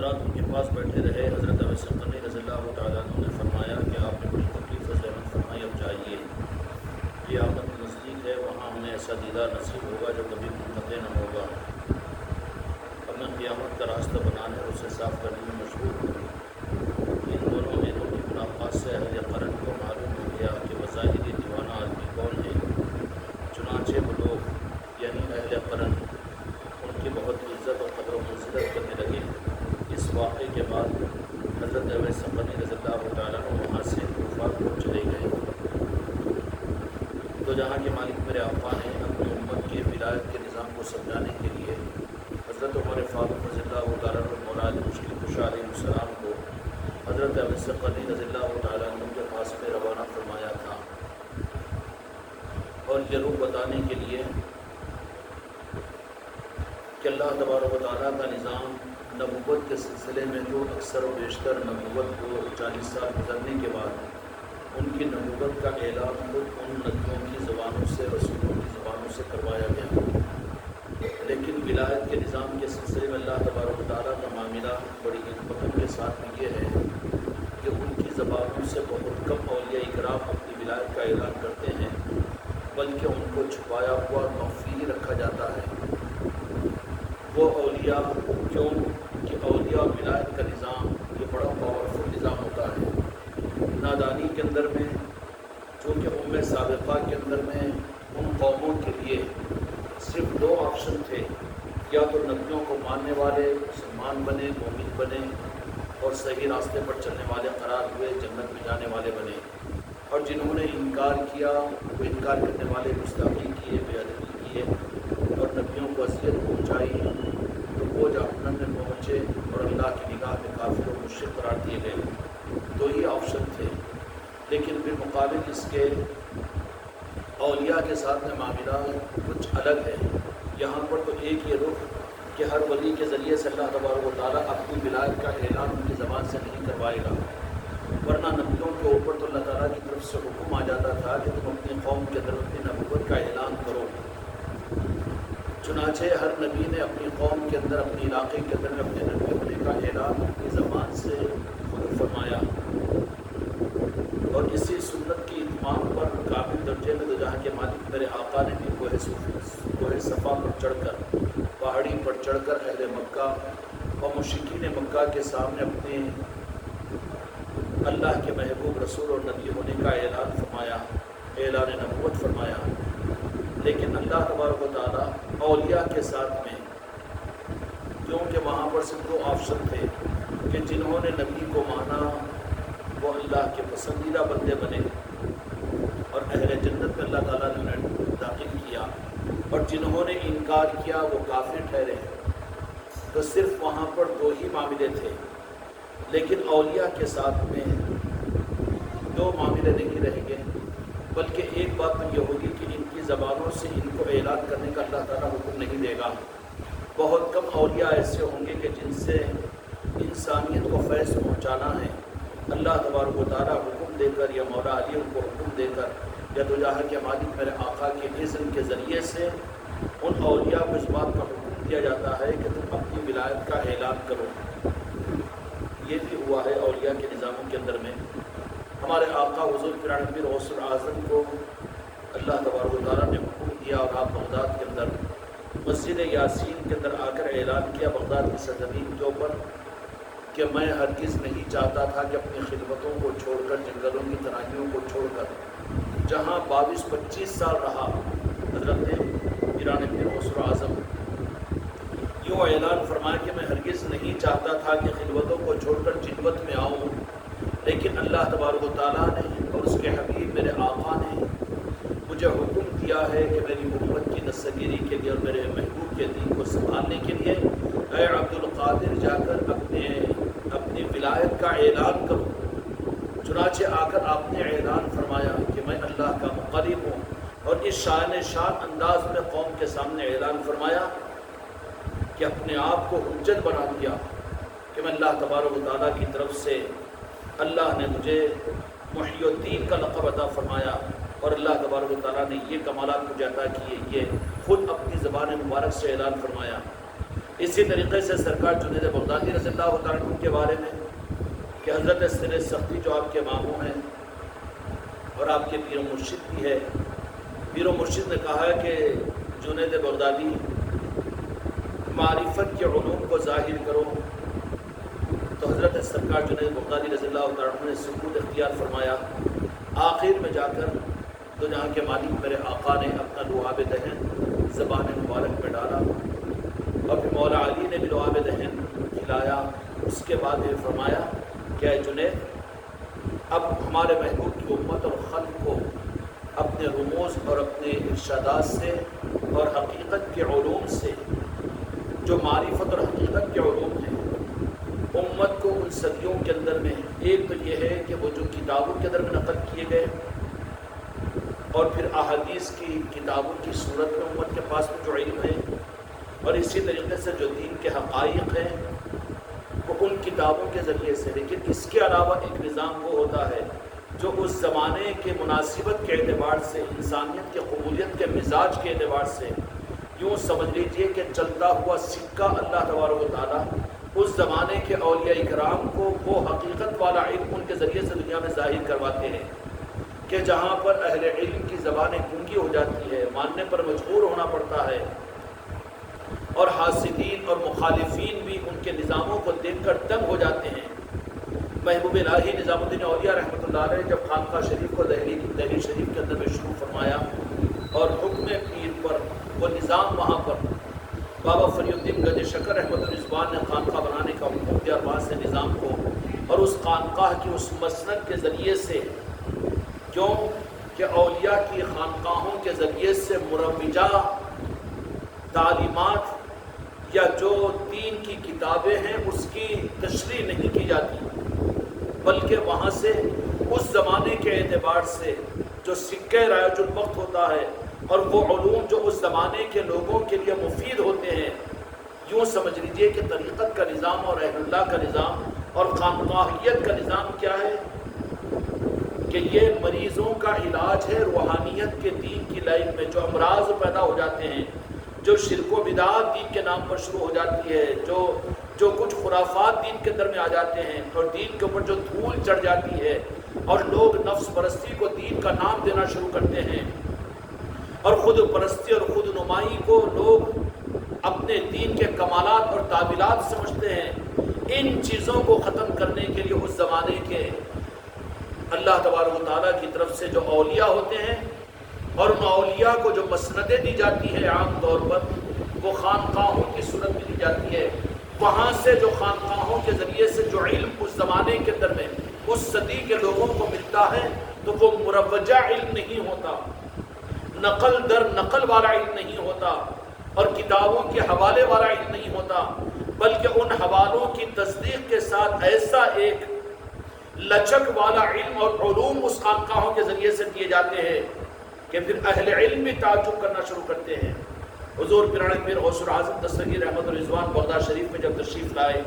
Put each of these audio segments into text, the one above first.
حضرات ان کے پاس بیٹھے رہے۔ حضرت ابو سقنی رضی اللہ تعالیٰ عنہ نے فرمایا کہ آپ نے بڑی تکلیف و زحمت فرمائی، اب جائیے، قیامت نزدیک ہے، وہاں ہمیں ایسا دیدار نصیب ہوگا جو کبھی منقطع نہ ہوگا۔ اب میں قیامت کا راستہ بنانے اور اسے صاف کرنے میں مشغول ہوں۔ ان دونوں میروں کی ملاقات سے اہل قرن کو معلوم ہو گیا کہ بظاہر دیوانہ آدمی کون ہے۔ چنانچہ وہ لوگ یعنی اہل قرن ان کی بہت عزت اور قدر و منزلت کرنے لگے۔ اس واقعے کے بعد حضرت ابو سقنی رضی اللہ تعالیٰ عنہ وہاں سے کوفہ کو چلے گئے۔ تو جہاں کے مالک میرے آقا نے اپنی امت کے ولایت کے نظام کو سمجھانے کے لیے حضرت عمر فاروق رضی اللہ تعالیٰ عنہ مولا مشکل کشا علیہ السلام کو حضرت ابو سقنی رضی اللہ تعالیٰ عنہ کے پاس میں روانہ فرمایا تھا، اور یہ رخ بتانے کے لیے کہ اللہ تبارک و تعالیٰ کا نظام نبوت کے سلسلے میں جو اکثر و بیشتر نبوت کو 40 سال گزرنے کے بعد ان کی نبوت کا اعلان خود ان نبیوں کی زبانوں سے، رسولوں کی زبانوں سے کروایا گیا، لیکن ولایت کے نظام کے سلسلے میں اللہ تبارک و تعالیٰ کا معاملہ بڑی حکمتوں کے ساتھ میں یہ ہے کہ ان کی زبانوں سے بہت کم اولیاء کرام اپنی ولایت کا اعلان کرتے ہیں، بلکہ ان کو چھپایا ہوا مخفی رکھا جاتا ہے۔ وہ اولیاء کیوں کہ اولیاء ولایت کا نظام یہ بڑا پاورفل نظام ہوتا ہے۔ نادانی کے اندر میں چونکہ امت سابقہ کے اندر میں ان قوموں کے لیے صرف 2 آپشن تھے، یا تو نبیوں کو ماننے والے مسلمان بنے، مومن بنے اور صحیح راستے پر چلنے والے قرار ہوئے، جنت میں جانے والے بنے، اور جنہوں نے انکار کیا وہ انکار کرنے والے گستاخی کیے، بے ادبی کیے اور نبیوں کو اذیت پہنچائی تو وہ جہنم میں پہنچے اور اللہ کی نگاہ میں کافر و مشرک قرار دیے گئے۔ 2 ہی آپشن تھے، لیکن بالمقابل اس کے اولیاء کے ساتھ میں معاملہ کچھ الگ ہے۔ یہاں پر تو ایک یہ رخ کہ ہر ولی کے ذریعے سے اللہ تبارک و تعالیٰ اپنی ولایت کا اعلان ان کی زبان سے نہیں کروائے گا، ورنہ نبیوں کے اوپر تو اللہ تعالیٰ کی طرف سے حکم آ جاتا تھا کہ تم اپنی قوم کے اندر اپنی نبوت کا اعلان کرو۔ چنانچہ ہر نبی نے اپنی قوم کے اندر، اپنے علاقے کے اندر اپنے نبی ہونے کا اعلان اپنی زبان سے خود فرمایا، اور اسی سنت کی اتمام پر کامل درجے میں تو جہاں کے مالک میرے آقا نے بھی کوہ صفا پر چڑھ کر، پہاڑی پر چڑھ کر اہل مکہ اور مشرکین مکہ کے سامنے اپنے اللہ کے محبوب رسول اور نبی ہونے کا اعلان فرمایا، اعلان نبوت فرمایا۔ لیکن اللہ تبارک و تعالیٰ اولیاء کے ساتھ میں کیونکہ وہاں پر صرف 2 آپشن تھے کہ جنہوں نے نبی کو مانا وہ اللہ کے پسندیدہ بندے بنے اور اہل جنت میں اللہ تعالیٰ نے انہیں داخل کیا، اور جنہوں نے انکار کیا وہ کافر ٹھہرے۔ تو صرف وہاں پر 2 ہی معاملے تھے، لیکن اولیاء کے ساتھ میں 2 معاملے نہیں رہیں گے، بلکہ ایک بات تو یہ ہوگی کہ ان کی زبانوں سے ان کو اعلان کرنے کا اللہ تعالیٰ حکم نہیں دے گا۔ بہت کم اولیاء ایسے ہوں گے کہ جن سے انسانیت کو فیض پہنچانا ہے، اللہ تبارک و تعالیٰ حکم دے کر یا مولا علی ان کو حکم دے کر یا تو جہاں کے مالک میرے آقا کے اذن کے ذریعے سے ان اولیاء کو اس بات کا حکم دیا جاتا ہے کہ تم اپنی ولایت کا اعلان کرو۔ یہ بھی ہوا ہے اولیاء کے نظاموں کے اندر میں۔ ہمارے آقا حضور پیرانوی غوث الاعظم کو اللہ تبارک و تعالیٰ نے حکم دیا اور آپ بغداد کے اندر مسجد یاسین کے اندر آ کر اعلان کیا بغداد کی سرزمین کے اوپر کہ میں ہرگز نہیں چاہتا تھا کہ اپنی خدمتوں کو چھوڑ کر، جنگلوں کی تنہائیوں کو چھوڑ کر جہاں 22-25 سال رہا حضرت پیرانوی غوث الاعظم، یوں اعلان فرمایا کہ میں ہرگز نہیں چاہتا تھا کہ خدمتوں کو چھوڑ کر جنوت میں آؤں، لیکن اللہ تبارک و تعالیٰ نے اور اس کے حبیب میرے آقا نے مجھے حکم دیا ہے کہ میری امت کی نصرگیری کے لیے اور میرے محبوب کے دین کو سنبھالنے کے لیے اے عبد القادر جا کر اپنی ولایت کا اعلان کرو۔ چنانچہ آ کر آپ نے اعلان فرمایا کہ میں اللہ کا مقرب ہوں، اور اس شان انداز میں قوم کے سامنے اعلان فرمایا کہ اپنے آپ کو حجت بنا دیا کہ میں اللہ تبارک و تعالیٰ کی طرف سے اللہ نے مجھے محی الدین کا لقب عطا فرمایا، اور اللہ تبارک و تعالیٰ نے یہ کمالات مجھے عطا کیے، یہ خود اپنی زبان مبارک سے اعلان فرمایا۔ اسی طریقے سے سرکار جنید بغدادی رضی اللہ تعالیٰ عنہ کے بارے میں کہ حضرت سر سختی جو آپ کے ماموں ہیں اور آپ کے پیر و مرشد بھی ہے، پیر و مرشد نے کہا ہے کہ جنید بغدادی معرفت کے علوم کو ظاہر کرو، تو حضرت سرکار جنید بغدادی رضی اللہ تعالیٰ عنہ نے سکوت اختیار فرمایا۔ آخر میں جا کر تو جہاں کے مالک میرے آقا نے اپنا لعاب دہن زبان مبارک میں ڈالا اور پھر مولا علی نے بھی لعاب دہن کھلایا۔ اس کے بعد یہ فرمایا کہ اے جنید، اب ہمارے محبوب کی امت اور خلق کو اپنے رموز اور اپنے ارشادات سے اور حقیقت کے علوم سے، جو معرفت اور حقیقت کے علوم ہیں، امت کو ان صدیوں کے اندر میں ایک تو یہ ہے کہ وہ جو کتابوں کے اندر میں نقل کیے گئے اور پھر احادیث کی کتابوں کی صورت میں امت کے پاس میں جو علم ہے، اور اسی طریقے سے جو دین کے حقائق ہیں وہ ان کتابوں کے ذریعے سے، لیکن اس کے علاوہ ایک نظام وہ ہوتا ہے جو اس زمانے کے مناسبت کے اعتبار سے، انسانیت کے قبولیت کے مزاج کے اعتبار سے، یوں سمجھ لیجئے کہ چلتا ہوا سکہ اللہ تبارک و تعالیٰ اس زمانے کے اولیاء اکرام کو وہ حقیقت والا علم ان کے ذریعے سے دنیا میں ظاہر کرواتے ہیں کہ جہاں پر اہل علم کی زبانیں گونگی ہو جاتی ہے، ماننے پر مجبور ہونا پڑتا ہے، اور حاسدین اور مخالفین بھی ان کے نظاموں کو دیکھ کر دنگ ہو جاتے ہیں۔ محبوب الہی نظام الدین اولیاء رحمۃ اللہ علیہ جب خانقاہ شریف کو دہلی شریف کے اندر میں شروع فرمایا اور حکم پیر پر وہ نظام وہاں پر بابا فری الدین گنج شکر رحمۃ الرضوان نے خانقاہ بنانے کا حکم دیا، اور وہاں سے نظام کو اور اس خانقاہ کی اس مسند کے ذریعے سے، کیوں کہ اولیاء کی خانقاہوں کے ذریعے سے مروجہ تعلیمات یا جو دین کی کتابیں ہیں اس کی تشریح نہیں کی جاتی، بلکہ وہاں سے اس زمانے کے اعتبار سے جو سکہ رائج الوقت ہوتا ہے اور وہ علوم جو اس زمانے کے لوگوں کے لیے مفید ہوتے ہیں، یوں سمجھ لیجئے کہ طریقت کا نظام اور اہل اللہ کا نظام اور خانقاہیت کا نظام کیا ہے کہ یہ مریضوں کا علاج ہے روحانیت کے دین کی لائن میں۔ جو امراض پیدا ہو جاتے ہیں، جو شرک و بدعات دین کے نام پر شروع ہو جاتی ہے، جو کچھ خرافات دین کے اندر میں آ جاتے ہیں اور دین کے اوپر جو دھول چڑھ جاتی ہے اور لوگ نفس پرستی کو دین کا نام دینا شروع کرتے ہیں اور خود پرستی اور خود نمائی کو لوگ اپنے دین کے کمالات اور تعبیرات سمجھتے ہیں، ان چیزوں کو ختم کرنے کے لیے اس زمانے کے اللہ تبارک و تعالیٰ کی طرف سے جو اولیاء ہوتے ہیں اور ان اولیاء کو جو مسندیں دی جاتی ہے عام طور پر وہ خانقاہوں کی صورت میں دی جاتی ہے، وہاں سے جو خانقاہوں کے ذریعے سے جو علم اس زمانے کے اندر میں اس صدی کے لوگوں کو ملتا ہے تو وہ مروجہ علم نہیں ہوتا، نقل در نقل والا علم نہیں ہوتا اور کتابوں کے حوالے والا علم نہیں ہوتا، بلکہ ان حوالوں کی تصدیق کے ساتھ ایسا ایک لچک والا علم اور علوم اس خانقاہوں کے ذریعے سے دیے جاتے ہیں کہ پھر اہل علم بھی تعجب کرنا شروع کرتے ہیں۔ حضور پیرانے پیر غوث العظم دستگیر رحمۃ الرضوان بغداد شریف میں جب تشریف لائے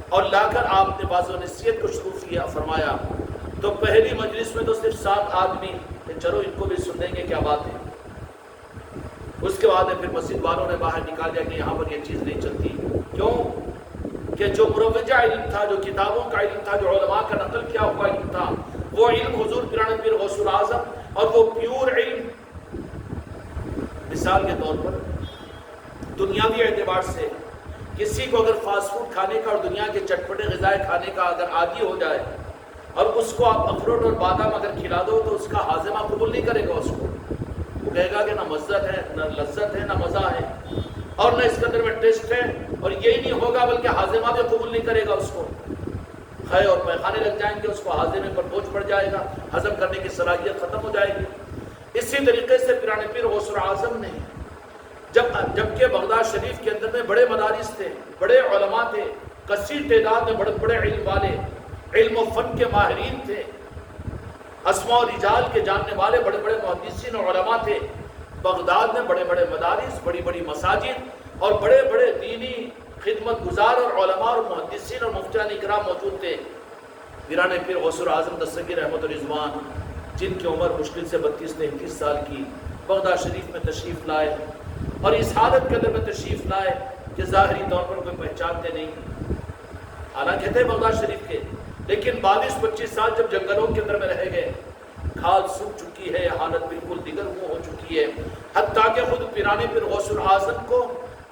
اور لا کر آپ نے باز و نصیحت کو شروع فرمایا تو پہلی مجلس میں تو صرف 7 آدمی کہ چلو ان کو بھی سن لیں گے کیا بات ہے، اس کے بعد پھر مسجد والوں نے باہر نکال دیا کہ یہاں پر یہ چیز نہیں چلتی، کیوں کہ جو مروجہ علم تھا، جو کتابوں کا علم تھا، جو علماء کا نقل کیا ہوا علم تھا، وہ علم حضور پیرانے پیر غوث العظم اور وہ پیور علم، مثال کے طور پر دنیاوی اعتبار سے کسی کو اگر فاسٹ فوڈ کھانے کا اور دنیا کے چٹپٹے غذائیں کھانے کا اگر عادی ہو جائے اور اس کو آپ اخروٹ اور بادام اگر کھلا دو تو اس کا ہاضمہ قبول نہیں کرے گا، اس کو وہ کہے گا کہ نہ مزت ہے، نہ لذت ہے، نہ مزہ ہے اور نہ اس کے اندر میں ٹیسٹ ہے، اور یہی نہیں ہوگا بلکہ ہاضمہ بھی قبول نہیں کرے گا، اس کو کھائے اور پیخانے لگ جائیں گے، اس کو ہاضمے پر بوجھ پڑ جائے گا، ہضم کرنے کی صلاحیت ختم ہو جائے گی۔ اسی طریقے سے پیرانے پیر غوث العظم نے جبکہ بغداد شریف کے اندر میں بڑے مدارس تھے، بڑے علماء تھے، کثیر تعداد میں بڑے بڑے علم والے، علم و فن کے ماہرین تھے، اسماء و رجال کے جاننے والے بڑے بڑے محدثین اور علماء تھے، بغداد میں بڑے بڑے مدارس، بڑی بڑی مساجد اور بڑے بڑے دینی خدمت گزار اور علماء اور محدثین اور مفتیان اکرام موجود تھے۔ پیرانے پیر غوث العظم دستگیر رحمۃ الرضوان جن کی عمر مشکل سے 32-33 سال کی، بغداد شریف میں تشریف لائے اور اس حالت کے اندر میں تشریف لائے کہ ظاہری طور پر کوئی پہچانتے نہیں، حالانکہ تھے بغداد شریف کے، لیکن 22-25 سال جب جنگلوں کے اندر میں رہ گئے، کھال سوکھ چکی ہے، حالت بالکل دیگر وہ ہو چکی ہے، حتیٰ کہ خود پیرانے پیر غوث العظم کو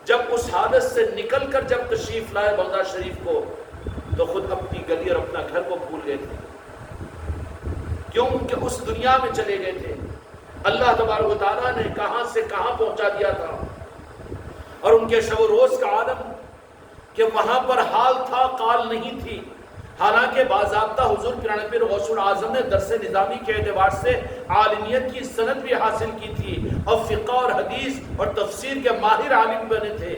جب اس حالت سے نکل کر جب تشریف لائے بغداد شریف کو، تو خود اپنی گلی اور اپنا گھر کو بھول گئے تھے، کیوں کہ اس دنیا میں چلے گئے تھے۔ اللہ تبارک و تعالیٰ نے کہاں سے کہاں پہنچا دیا تھا، اور ان کے شب و روز کا عالم کہ وہاں پر حال تھا قال نہیں تھی، حالانکہ باضابطہ حضور پیرانے پیر غوث العظم نے درس نظامی کے اعتبار سے عالمیت کی سند بھی حاصل کی تھی، اور فقہ اور حدیث اور تفسیر کے ماہر عالم بنے تھے،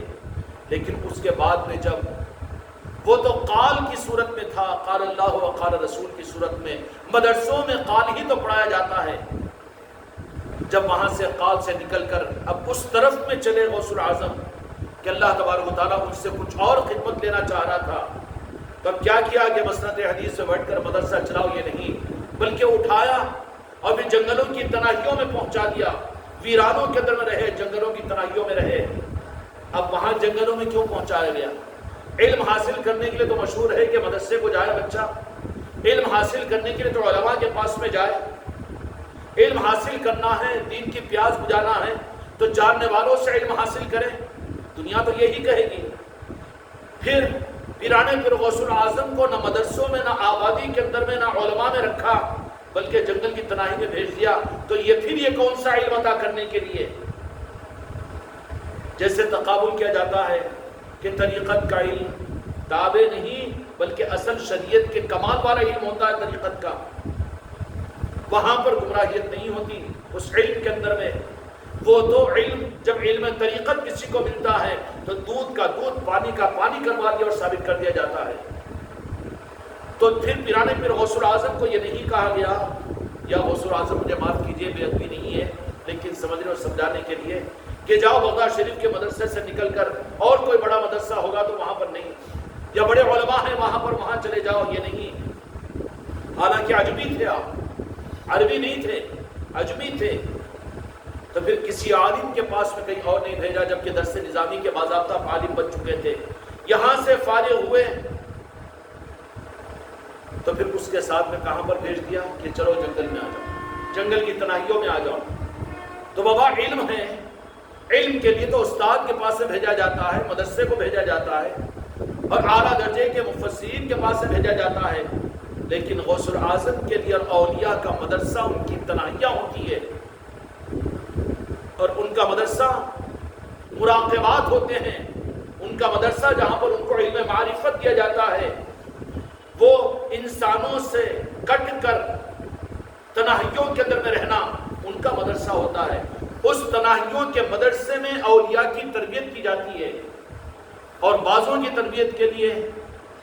لیکن اس کے بعد میں جب وہ تو قال کی صورت میں تھا، قال اللہ و قال رسول کی صورت میں، مدرسوں میں قال ہی تو پڑھایا جاتا ہے، جب وہاں سے قال سے نکل کر اب اس طرف میں چلے غوث العظم کہ اللہ تبارک و تعالیٰ ان سے کچھ اور خدمت لینا چاہ رہا تھا، تب کیا کیا کہ مسند حدیث سے بیٹھ کر مدرسہ چلاؤ یہ نہیں، بلکہ اٹھایا اور بھی جنگلوں کی تنہائیوں میں پہنچا دیا، ویرانوں کے اندر میں رہے، جنگلوں کی تنہائیوں میں رہے۔ اب وہاں جنگلوں میں کیوں پہنچایا گیا؟ علم حاصل کرنے کے لیے تو مشہور ہے کہ مدرسے کو جائے بچہ، علم حاصل کرنے کے لیے تو علماء کے پاس میں جائے، علم حاصل کرنا ہے، دین کی پیاس بجھانا ہے تو جاننے والوں سے علم حاصل کریں، دنیا تو یہی کہے گی۔ پھر پیرانے پیر غوث العظم کو نہ مدرسوں میں، نہ آبادی کے اندر میں، نہ علماء میں رکھا، بلکہ جنگل کی تنہائی میں بھیج دیا، تو یہ پھر یہ کون سا علم عطا کرنے کے لیے؟ جیسے تقابل کیا جاتا ہے کہ طریقت کا علم تابع نہیں بلکہ اصل شریعت کے کمال والا علم ہوتا ہے طریقت کا، وہاں پر گمراہیت نہیں ہوتی اس علم کے اندر میں۔ وہ تو علم جب علم طریقت کسی کو ملتا ہے تو دودھ کا دودھ، پانی کا پانی کروا دیا اور ثابت کر دیا جاتا ہے۔ تو پھر پیرانے پیر غوث العظم کو یہ نہیں کہا گیا، یا غوث العظم مجھے معاف کیجئے بے ادبی نہیں ہے لیکن سمجھنے اور سمجھانے کے لیے، کہ جاؤ بغداد شریف کے مدرسے سے نکل کر اور کوئی بڑا مدرسہ ہوگا تو وہاں پر نہیں، یا بڑے علماء ہیں وہاں پر وہاں چلے جاؤ، یہ نہیں۔ حالانکہ عجمی تھے آپ، عربی نہیں تھے، عجمی تھے، تو پھر کسی عالم کے پاس میں کہیں اور نہیں بھیجا، جبکہ درس نظامی کے باضابطہ عالم بن چکے تھے، یہاں سے فارغ ہوئے تو پھر اس کے ساتھ میں کہاں پر بھیج دیا کہ چلو جنگل میں آ جاؤ، جنگل کی تنہائیوں میں آ جاؤ۔ تو بابا علم ہے، علم کے لیے تو استاد کے پاس سے بھیجا جاتا ہے، مدرسے کو بھیجا جاتا ہے، اور اعلیٰ درجے کے مفسرین کے پاس سے بھیجا جاتا ہے، لیکن غوث العظم کے لیے اولیاء کا مدرسہ ان کی تنہائیاں ہوتی ہے، اور ان کا مدرسہ مراقبات ہوتے ہیں، ان کا مدرسہ جہاں پر ان کو علم معرفت دیا جاتا ہے، وہ انسانوں سے کٹ کر تنہائیوں کے اندر میں رہنا ان کا مدرسہ ہوتا ہے۔ اس تنہائیوں کے مدرسے میں اولیاء کی تربیت کی جاتی ہے، اور بعضوں کی تربیت کے لیے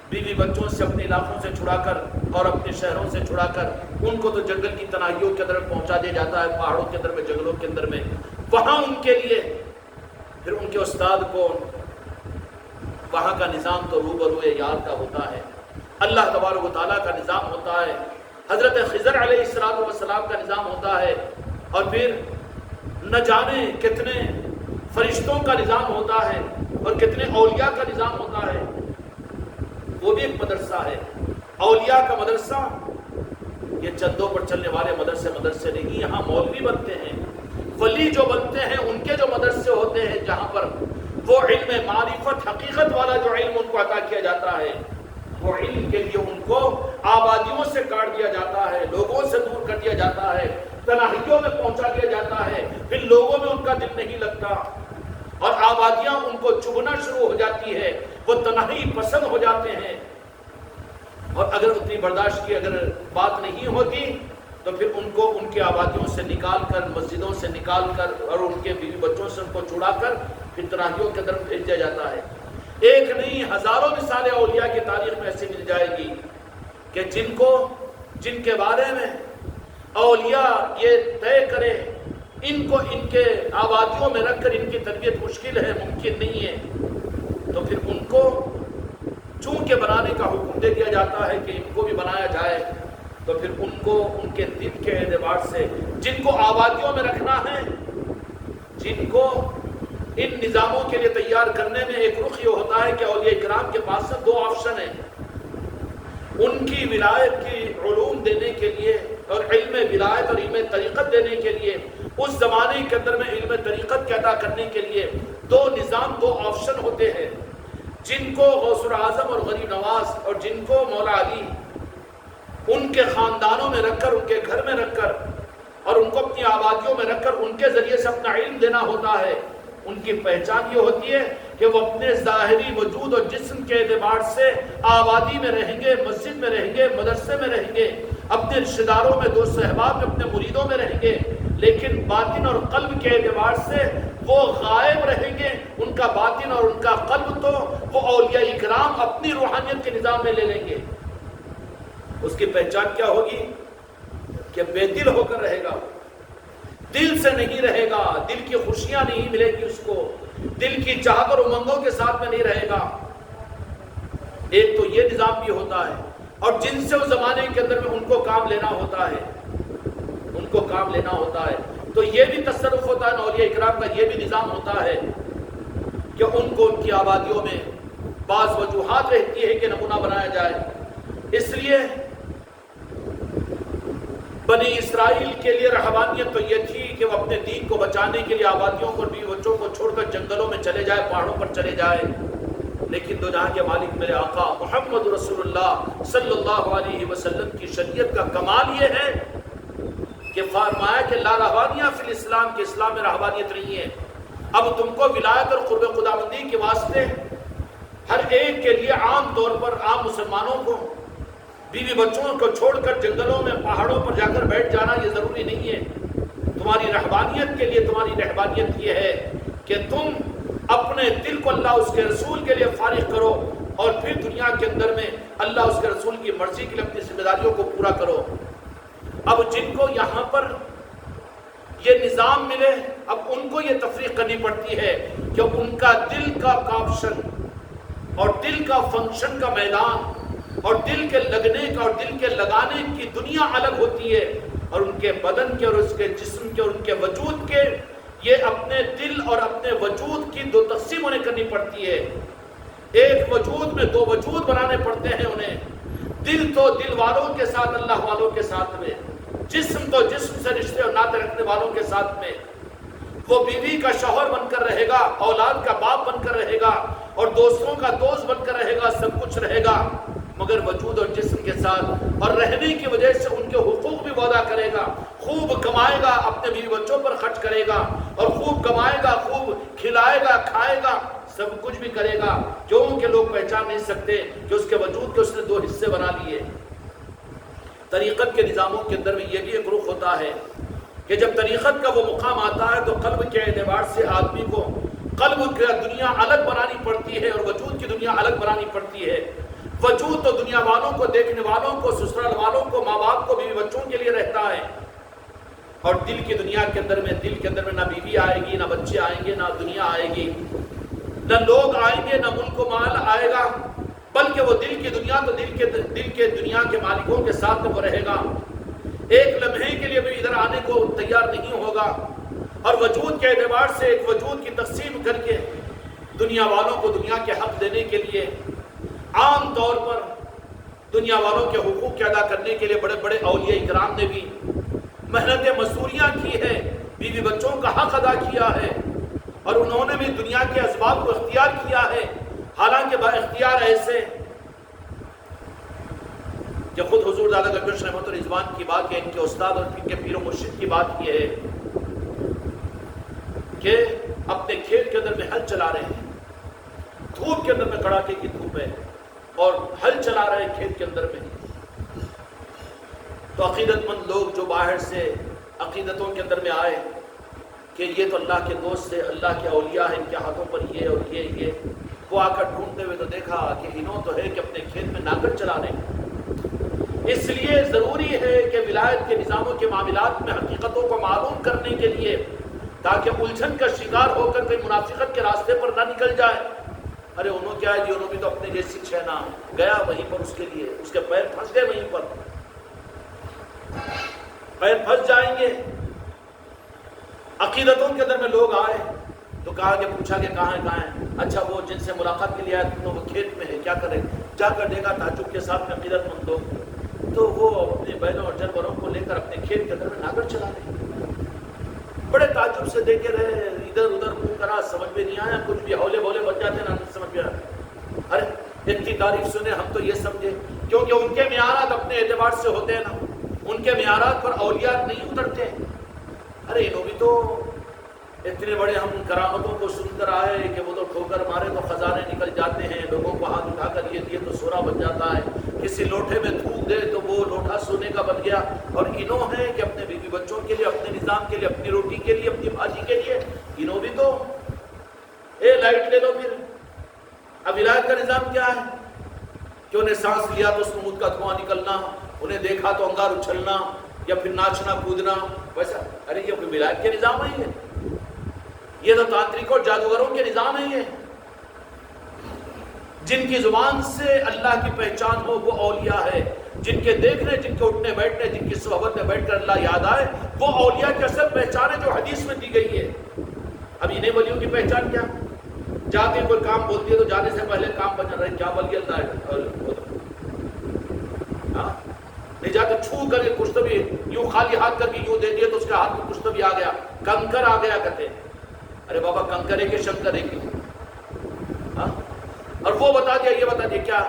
بیوی بچوں سے اپنے علاقوں سے چھڑا کر اور اپنے شہروں سے چھڑا کر ان کو تو جنگل کی تنہائیوں کے اندر پہنچا دیا جاتا ہے، پہاڑوں کے اندر میں، جنگلوں کے اندر میں، وہاں ان کے لیے پھر ان کے استاد کو وہاں کا نظام تو روبرو یار کا ہوتا ہے، اللہ تبارک و تعالیٰ کا نظام ہوتا ہے، حضرت خضر علیہ السلام کا نظام ہوتا ہے، اور پھر نہ جانے کتنے فرشتوں کا نظام ہوتا ہے اور کتنے اولیاء کا نظام ہوتا ہے، وہ بھی ایک مدرسہ ہے۔ اولیاء کا مدرسہ یہ چندوں پر چلنے والے مدرسے نہیں، یہاں مولوی بنتے ہیں، ولی جو بنتے ہیں ان کے جو مدرسے ہوتے ہیں جہاں پر وہ علم معرفت حقیقت والا جو علم ان کو عطا کیا جاتا ہے، وہ علم کے لیے ان کو آبادیوں سے کاٹ دیا جاتا ہے، لوگوں سے دور کر دیا جاتا ہے، تنہائیوں میں پہنچا دیا جاتا ہے، پھر لوگوں میں ان کا دل نہیں لگتا اور آبادیاں ان کو چبھنا شروع ہو جاتی ہے، وہ تنہائی پسند ہو جاتے ہیں، اور اگر اتنی برداشت کی اگر بات نہیں ہوتی تو پھر ان کو ان کی آبادیوں سے نکال کر، مسجدوں سے نکال کر اور ان کے بیوی بچوں سے ان کو چھڑا کر پھر تنہائیوں کے اندر بھیج دیا جاتا ہے۔ ایک نہیں ہزاروں مثالیں اولیاء کی تاریخ میں ایسی مل جائے گی کہ جن کے بارے میں اولیاء یہ طے کرے ان کو ان کے آبادیوں میں رکھ کر ان کی تربیت مشکل ہے، ممکن نہیں ہے، تو پھر ان کو چونکہ بنانے کا حکم دے دیا جاتا ہے کہ ان کو بھی بنایا جائے، تو پھر ان کو ان کے دل کے اعتبار سے جن کو آبادیوں میں رکھنا ہے، جن کو ان نظاموں کے لیے تیار کرنے میں ایک رخ یہ ہوتا ہے کہ اولیاء کرام کے پاس سے 2 آپشن ہیں. ان کی ولایت کی علوم دینے کے لیے اور علم ولایت اور علم طریقت دینے کے لیے، اس زمانے کے اندر میں علم طریقت کے ادا کرنے کے لیے 2 نظام، 2 آپشن ہوتے ہیں. جن کو غوث اعظم اور غریب نواز اور جن کو مولا علی ان کے خاندانوں میں رکھ کر، ان کے گھر میں رکھ کر اور ان کو اپنی آبادیوں میں رکھ کر ان کے ذریعے سے اپنا علم دینا ہوتا ہے. ان کی پہچان یہ ہوتی ہے کہ وہ اپنے ظاہری وجود اور جسم کے اعتبار سے آبادی میں رہیں گے، مسجد میں رہیں گے، مدرسے میں رہیں گے، اپنے رشتہ داروں میں، دوست احباب میں، اپنے مریدوں میں رہیں گے، لیکن باطن اور قلب کے اعتبار سے وہ غائب رہیں گے. ان کا باطن اور ان کا قلب تو وہ اولیاء کرام اپنی روحانیت کے نظام میں لے لیں گے. اس کی پہچان کیا ہوگی؟ کہ بے دل ہو کر رہے گا، دل سے نہیں رہے گا، دل کی خوشیاں نہیں ملے گی اس کو، دل کی چاہت اور امنگوں کے ساتھ میں نہیں رہے گا. ایک تو یہ نظام بھی ہوتا ہے، اور جن سے اس زمانے کے اندر میں ان کو کام لینا ہوتا ہے، ان کو کام لینا ہوتا ہے. تو یہ بھی تصرف ہوتا ہے اولیاء کرام کا، یہ بھی نظام ہوتا ہے کہ ان کو ان کی آبادیوں میں بعض وجوہات رہتی ہے کہ نمونہ بنایا جائے. اس لیے بنی اسرائیل کے لیے رہبانیت تو یہ تھی کہ وہ اپنے دین کو بچانے کے لیے آبادیوں کو اور بیوی بچوں کو چھوڑ کر جنگلوں میں چلے جائے، پہاڑوں پر چلے جائے. لیکن دو جہاں کے مالک میرے آقا محمد رسول اللہ صلی اللہ علیہ وسلم کی شریعت کا کمال یہ ہے کہ فرمایا کہ لا رہبانیہ فی الاسلام، کے اسلام میں رہبانیت نہیں ہے. اب تم کو ولایت اور قرب خداوندی کے واسطے ہر ایک کے لیے عام طور پر عام مسلمانوں کو بیوی بچوں کو چھوڑ کر جنگلوں میں پہاڑوں پر جا کر بیٹھ جانا یہ ضروری نہیں ہے. تمہاری رہبانیت کے لیے، تمہاری رہبانیت یہ ہے کہ تم اپنے دل کو اللہ اس کے رسول کے لیے فارغ کرو اور پھر دنیا کے اندر میں اللہ اس کے رسول کی مرضی کے لیے اپنی ذمہ داریوں کو پورا کرو. اب جن کو یہاں پر یہ نظام ملے، اب ان کو یہ تفریق کرنی پڑتی ہے کہ ان کا دل کا آپشن اور دل کا فنکشن کا میدان اور دل کے لگنے کا اور دل کے لگانے کی دنیا الگ ہوتی ہے، اور ان کے بدن کے اور اس کے جسم کے اور ان کے وجود کے یہ اپنے دل اور اپنے وجود کی 2 تقسیم انہیں کرنی پڑتی ہے. ایک وجود میں 2 وجود بنانے پڑتے ہیں انہیں. دل تو دل والوں کے ساتھ، اللہ والوں کے ساتھ میں، جسم تو جسم سے رشتے اور ناطے رکھنے والوں کے ساتھ میں. وہ بیوی کا شوہر بن کر رہے گا، اولاد کا باپ بن کر رہے گا اور دوستوں کا دوست بن کر رہے گا، سب کچھ رہے گا، مگر وجود اور جسم کے ساتھ. اور رہنے کی وجہ سے ان کے حقوق بھی ادا کرے گا، خوب کمائے گا، اپنے بیوی بچوں پر خرچ کرے گا اور خوب کمائے گا، خوب کھلائے گا، کھائے گا، سب کچھ بھی کرے گا. کیوں کہ لوگ پہچان نہیں سکتے کہ اس کے وجود کے اس نے 2 حصے بنا لیے. طریقت کے نظاموں کے اندر میں یہ بھی ایک رخ ہوتا ہے کہ جب طریقت کا وہ مقام آتا ہے تو قلب کے اعتبار سے آدمی کو قلب کی دنیا الگ بنانی پڑتی ہے اور وجود کی دنیا الگ بنانی پڑتی ہے. وجود تو دنیا والوں کو، دیکھنے والوں کو، سسرال والوں کو، ماں باپ کو، بیوی بچوں کے لیے رہتا ہے، اور دل کی دنیا کے اندر میں، دل کے اندر میں نہ بیوی آئے گی، نہ بچے آئیں گے، نہ دنیا آئے گی، نہ لوگ آئیں گے، نہ ملک و مال آئے گا، بلکہ وہ دل کی دنیا تو دل کے دنیا کے مالکوں کے ساتھ وہ رہے گا. ایک لمحے کے لیے بھی ادھر آنے کو تیار نہیں ہوگا. اور وجود کے اعتبار سے ایک وجود کی تقسیم کر کے دنیا والوں کو دنیا کے حق دینے کے لیے عام طور پر دنیا والوں کے حقوق کے ادا کرنے کے لیے بڑے بڑے اولیاء کرام نے بھی محنت مزدوریاں کی ہے، بیوی بچوں کا حق ادا کیا ہے، اور انہوں نے بھی دنیا کے اسباب کو اختیار کیا ہے. حالانکہ با اختیار ایسے کہ خود حضور دادا گنگش رحمت الرضوان کی بات ہے، ان کے استاد اور ان کے پیر و مرشد کی بات یہ ہے کہ اپنے کھیت کے اندر میں ہل چلا رہے ہیں، دھوپ کے اندر میں کڑاکے کی دھوپ ہے اور ہل چلا رہے ہیں کھیت کے اندر میں. تو عقیدت مند لوگ جو باہر سے عقیدتوں کے اندر میں آئے کہ یہ تو اللہ کے دوست ہے، اللہ کے اولیاء ہیں، ان کے ہاتھوں پر یہ اور یہ، وہ آ کر ڈھونڈتے ہوئے تو دیکھا کہ انہوں تو ہے کہ اپنے کھیت میں ناگت چلا رہے ہیں. اس لیے ضروری ہے کہ ولایت کے نظاموں کے معاملات میں حقیقتوں کو معلوم کرنے کے لیے، تاکہ الجھن کا شکار ہو کر کوئی منافقت کے راستے پر نہ نکل جائے. ارے انہوں کیا ہے جی، انہوں بھی تو اپنے جیسی چھینا گیا وہیں پر، اس کے لیے اس کے پیر پھنس گئے، وہیں پر پیر پھنس جائیں گے. عقیدتوں کے اندر میں لوگ آئے تو کہا کہ پوچھا کہ کہاں ہے؟ اچھا وہ جن سے ملاقات کے لیے آیا تم وہ کھیت میں ہے، کیا کرے؟ جا کر دیکھا تعجب کے ساتھ میں عقیدت مند لوگ، تو وہ اپنے بہنوں اور جانوروں کو لے کر اپنے کھیت کے اندر میں ناگر چلا رہے، بڑے تعجب سے دیکھے رہے، ادھر ادھر منہ کرا، سمجھ میں نہیں آیا، کچھ بھی ہولے بولے بن جاتے نا، سمجھ میں آیا۔ ارے اتنی تعریف سنے ہم تو یہ سمجھے، کیونکہ ان کے معیارات اپنے اعتبار سے ہوتے ہیں نا، ان کے معیارات پر اولیاء نہیں اترتے۔ ارے انہوں بھی تو اتنے بڑے ہم کرامتوں کو سن کر آئے کہ وہ تو ٹھوکر مارے تو خزانے نکل جاتے ہیں، لوگوں کو ہاتھ اٹھا کر یہ دیے تو سونا بن جاتا ہے، کسی لوٹے میں تھوک دے تو وہ لوٹا سونے کا بن گیا، اور انہوں ہیں کہ اپنے بیوی بچوں کے لیے، اپنے نظام کے لیے، اپنی روٹی کے لیے، اپنی بھاجی کے لیے، انہوں بھی تو لائٹ لے لو پھر۔ اب ولایت کا نظام کیا ہے کہ انہیں سانس لیا تو سمود کا دھواں نکلنا، انہیں دیکھا تو انگار اچھلنا، یا پھر ناچنا کودنا ویسا۔ ارے یہ کوئی ولایت کے نظام ہے؟ یہ تو تانترک اور جادوگروں کے نظام ہے۔ یہ جن کی زبان سے اللہ کی پہچان ہو وہ اولیاء ہے، جن کے دیکھنے، جن کے اٹھنے بیٹھنے، جن کی صحبت میں بیٹھ کر اللہ یاد آئے، وہ اولیاء کی اصل پہچان ہے جو حدیث میں دی گئی ہے۔ اب انہیں ولیوں کی پہچان کیا؟ جاتے کوئی کام بولتی ہے تو جانے سے پہلے کام بن رہا ہے، کیا ولی اللہ ہے؟ نہیں جاتے چھو کر کے کچھ تو بھی یوں خالی ہاتھ کر کے یوں دے دیا تو اس کے ہاتھ میں کچھ تو بھی آ گیا، کنکر آ گیا کہتے ہیں۔ ارے بابا کنکر ہے کہ شنکر ہے کہ؟ اور وہ بتا دیا، یہ بتا دیا کیا؟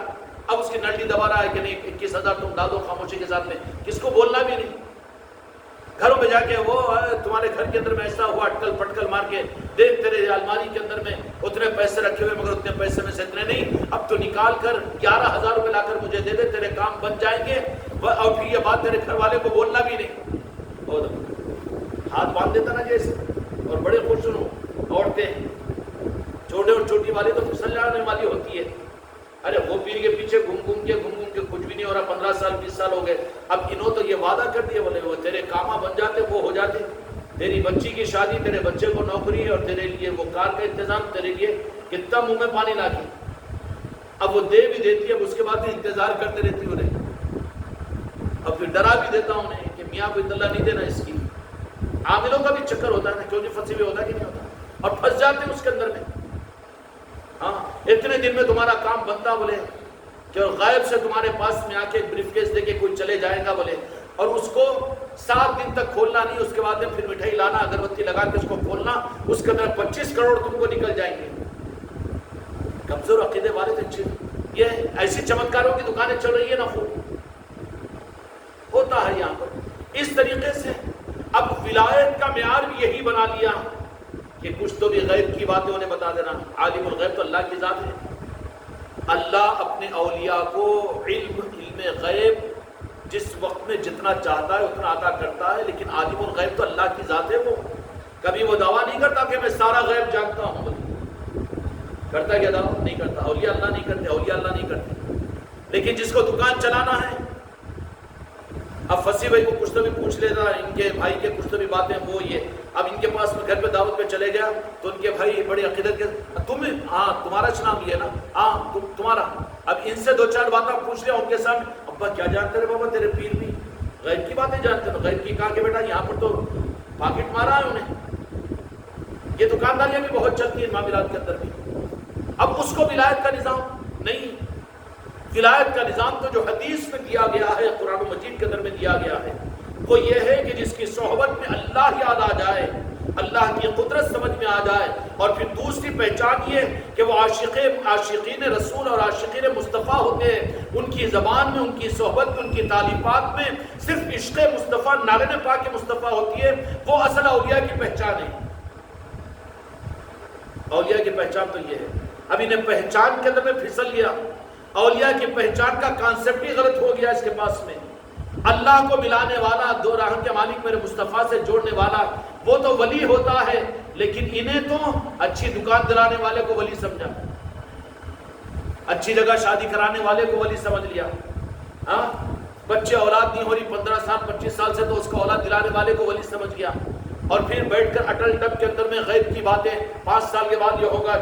اب اس کی نلڈی دبا رہا ہے کہ نہیں 21,000 تم ڈال دو خاموشی کے ساتھ میں، کس کو بولنا بھی نہیں۔ گھروں میں جا کے وہ تمہارے گھر کے اندر میں ایسا ہوا، اٹکل پٹکل مار کے دیکھ تیرے الماری کے اندر میں اتنے پیسے رکھے ہوئے مگر اتنے پیسے میں سے اتنے نہیں، اب تو نکال کر 11,000 روپے لا کر مجھے دے دے، تیرے کام بن جائیں گے، اور پھر یہ بات تیرے گھر والے کو بولنا بھی نہیں۔ اور ہاتھ باندھ دیتا نا جیسے، اور بڑے خوش ہوں عورتیں چھوٹے اور چھوٹی والی تو پھسل جانے والی ہوتی ہے۔ ارے وہ پیر کے پیچھے گھوم کے کچھ بھی نہیں ہو رہا، 15 سال 20 سال ہو گئے، اب انہوں تو یہ وعدہ کر دیا، بولے وہ تیرے کاماں بن جاتے وہ ہو جاتے، تیری بچی کی شادی، تیرے بچے کو نوکری، اور تیرے لیے وہ کار کا انتظام، تیرے لیے کتنا منہ میں پانی لا کے، اب وہ دے بھی دیتی ہے، اب اس کے بعد بھی انتظار کرتے رہتی انہیں، اب پھر ڈرا بھی دیتا ہوں انہیں کہ میاں کو اطلاع نہیں دینا اس کی۔ عاملوں کا بھی چکر ہوتا ہے نا، کیوں نہیں پھنسے ہوئے ہوتا کہ نہیں ہوتا، اور پھنس جاتے ہیں اس کے اندر میں۔ ہاں اتنے دن میں تمہارا کام بنتا بولے کہ غائب سے تمہارے پاس میں آ کے بریف کیس دے کے کوئی چلے جائے گا بولے، اور اس کو 7 دن تک کھولنا نہیں، اس کے بعد میں پھر مٹھائی لانا، اگربتی لگا کے اس کو کھولنا، اس کے اندر 25 کروڑ تم کو نکل جائیں گے۔ کمزور عقیدے والے تھے، یہ ایسی چمتکاروں کی دکانیں چل رہی ہے نا، خوب ہوتا ہے یہاں پر اس طریقے سے۔ اب ولایت کا معیار بھی یہی بنا لیا کہ کچھ تو بھی غیب کی باتیں انہیں بتا دینا۔ عالم الغیب تو اللہ کی ذات ہے، اللہ اپنے اولیاء کو علم غیب جس وقت میں جتنا چاہتا ہے اتنا عطا کرتا ہے، لیکن عالم الغیب تو اللہ کی ذات ہے، وہ کبھی وہ دعویٰ نہیں کرتا کہ میں سارا غیب جانتا ہوں، کرتا ہے کیا دعویٰ؟ نہیں کرتا۔ اولیاء اللہ نہیں کرتے، اولیاء اللہ نہیں کرتے، لیکن جس کو دکان چلانا ہے، اب فصیح بھائی کو کچھ تو بھی پوچھ لیتا، ان کے بھائی کے کچھ تو بھی باتیں وہ یہ، اب ان کے پاس میں گھر پہ دعوت پہ چلے گیا تو ان کے بھائی بڑی عقیدت کے، ہاں تمہارا نام یہ ہے نا، ہاں تمہارا، اب ان سے 2-4 باتیں پوچھ لیا ان کے سامنے، ابا کیا جانتے رہے بابا، تیرے پیر بھی غیب کی باتیں جانتے ہیں، غیب کی کہا کہ بیٹا یہاں پر تو پاکٹ مارا ہے انہیں۔ یہ دکانداریاں بھی بہت چلتی ہیں معاملات کے اندر بھی۔ اب اس کو ولایت کا نظام نہیں، ولایت کا نظام تو جو حدیث میں دیا گیا ہے، قرآن مجید کے اندر میں دیا گیا ہے، وہ یہ ہے کہ جس کی صحبت میں اللہ یاد آ جائے، اللہ کی قدرت سمجھ میں آ جائے، اور پھر دوسری پہچان یہ کہ وہ عاشقین رسول اور عاشقین مصطفیٰ ہوتے ہیں، ان کی زبان میں، ان کی صحبت میں، ان کی تعلیمات میں صرف عشق مصطفیٰ، نعرہ پاک مصطفیٰ ہوتی ہے، وہ اصل اولیاء کی پہچان ہے۔ اولیاء کی پہچان تو یہ ہے۔ اب انہیں پہچان کے اندر میں پھسل لیا، اولیاء کی پہچان کا کانسیپٹ ہی غلط ہو گیا اس کے پاس میں۔ اللہ کو ملانے والا، دو راہ کے مالک میرے مصطفیٰ سے جوڑنے والا، وہ تو ولی ہوتا ہے، لیکن انہیں تو اچھی دکان دلانے والے کو ولی سمجھا، اچھی جگہ شادی کرانے والے کو ولی سمجھ لیا، ہاں بچے اولاد نہیں ہو رہی 15 سال 25 سال سے تو اس کو اولاد دلانے والے کو ولی سمجھ گیا، اور پھر بیٹھ کر اٹل ڈب کے اندر میں غیب کی باتیں، 5 سال کے بعد یہ ہوگا،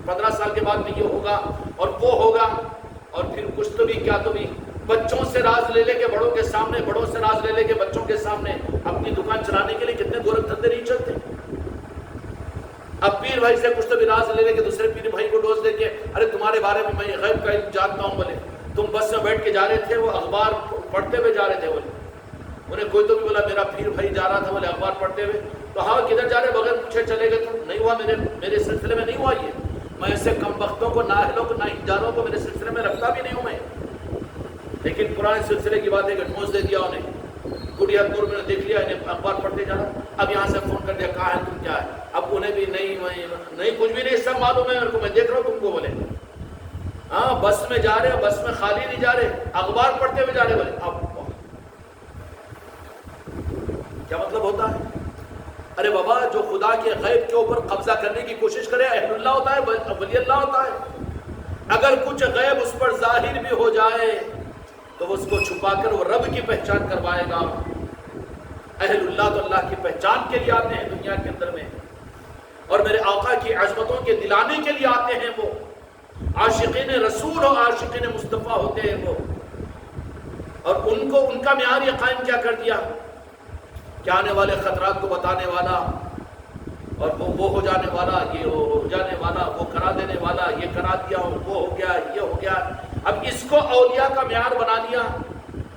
15 سال کے بعد میں یہ ہوگا اور وہ ہوگا، اور پھر کچھ تو بھی کیا تو بھی بچوں سے راز لے لے کے بڑوں کے سامنے، بڑوں سے راز لے لے کے بچوں کے سامنے، اپنی دکان چلانے کے لیے کتنے گورکھ دھندے نہیں چلتے۔ اب پیر بھائی سے کچھ تو بھی راز لے لے کے دوسرے پیر بھائی کو ڈوز دے کے ارے تمہارے بارے میں میں غیب کا علم جانتا ہوں، بولے تم بس میں بیٹھ کے جا رہے تھے، وہ اخبار پڑھتے ہوئے جا رہے تھے، بولے انہیں کوئی تو بھی بولا میرا پیر بھائی جا رہا تھا بولے اخبار پڑھتے ہوئے، تو ہاں کدھر جا رہے بغیر پوچھے چلے گئے؟ تو نہیں ہوا، میرے سلسلے میں نہیں ہوا یہ، میں ایسے کم بختوں کو، نااہلوں کو، ناہنجاروں کو میرے سلسلے میں رکھتا بھی نہیں ہوں میں، لیکن پرانے سلسلے کی بات ہے کہ ڈھونس دے دیا انہیں، گڑیا پور میں نے دیکھ لیا انہیں اخبار پڑھتے جا رہا، اب یہاں سے فون کر دیا کہاں ہے تم، کیا ہے؟ اب انہیں بھی نہیں کچھ بھی نہیں سب معلوم ہے میرے کو، میں دیکھ رہا ہوں تم کو، بولے ہاں بس میں جا رہے، بس میں خالی نہیں جا رہے، اخبار پڑھتے ہوئے جا رہے، بولے اب کیا مطلب ہوتا ہے؟ ارے بابا جو خدا کے غیب کے اوپر قبضہ کرنے کی کوشش کرے اہل اللہ ہوتا ہے، ولی اللہ ہوتا ہے، اگر کچھ غیب اس پر ظاہر بھی ہو جائے تو اس کو چھپا کر وہ رب کی پہچان کروائے گا۔ اہل اللہ تو اللہ کی پہچان کے لیے آتے ہیں دنیا کے اندر میں، اور میرے آقا کی عظمتوں کے دلانے کے لیے آتے ہیں، وہ عاشقین رسول اور عاشقین مصطفیٰ ہوتے ہیں وہ، اور ان کا معیار یہ قائم کیا کر دیا کہ آنے والے خطرات کو بتانے والا، اور وہ ہو جانے والا، یہ ہو جانے والا، وہ کرا دینے والا، یہ کرا دیا، وہ ہو گیا، یہ ہو گیا۔ اب اس کو اولیاء کا معیار بنا لیا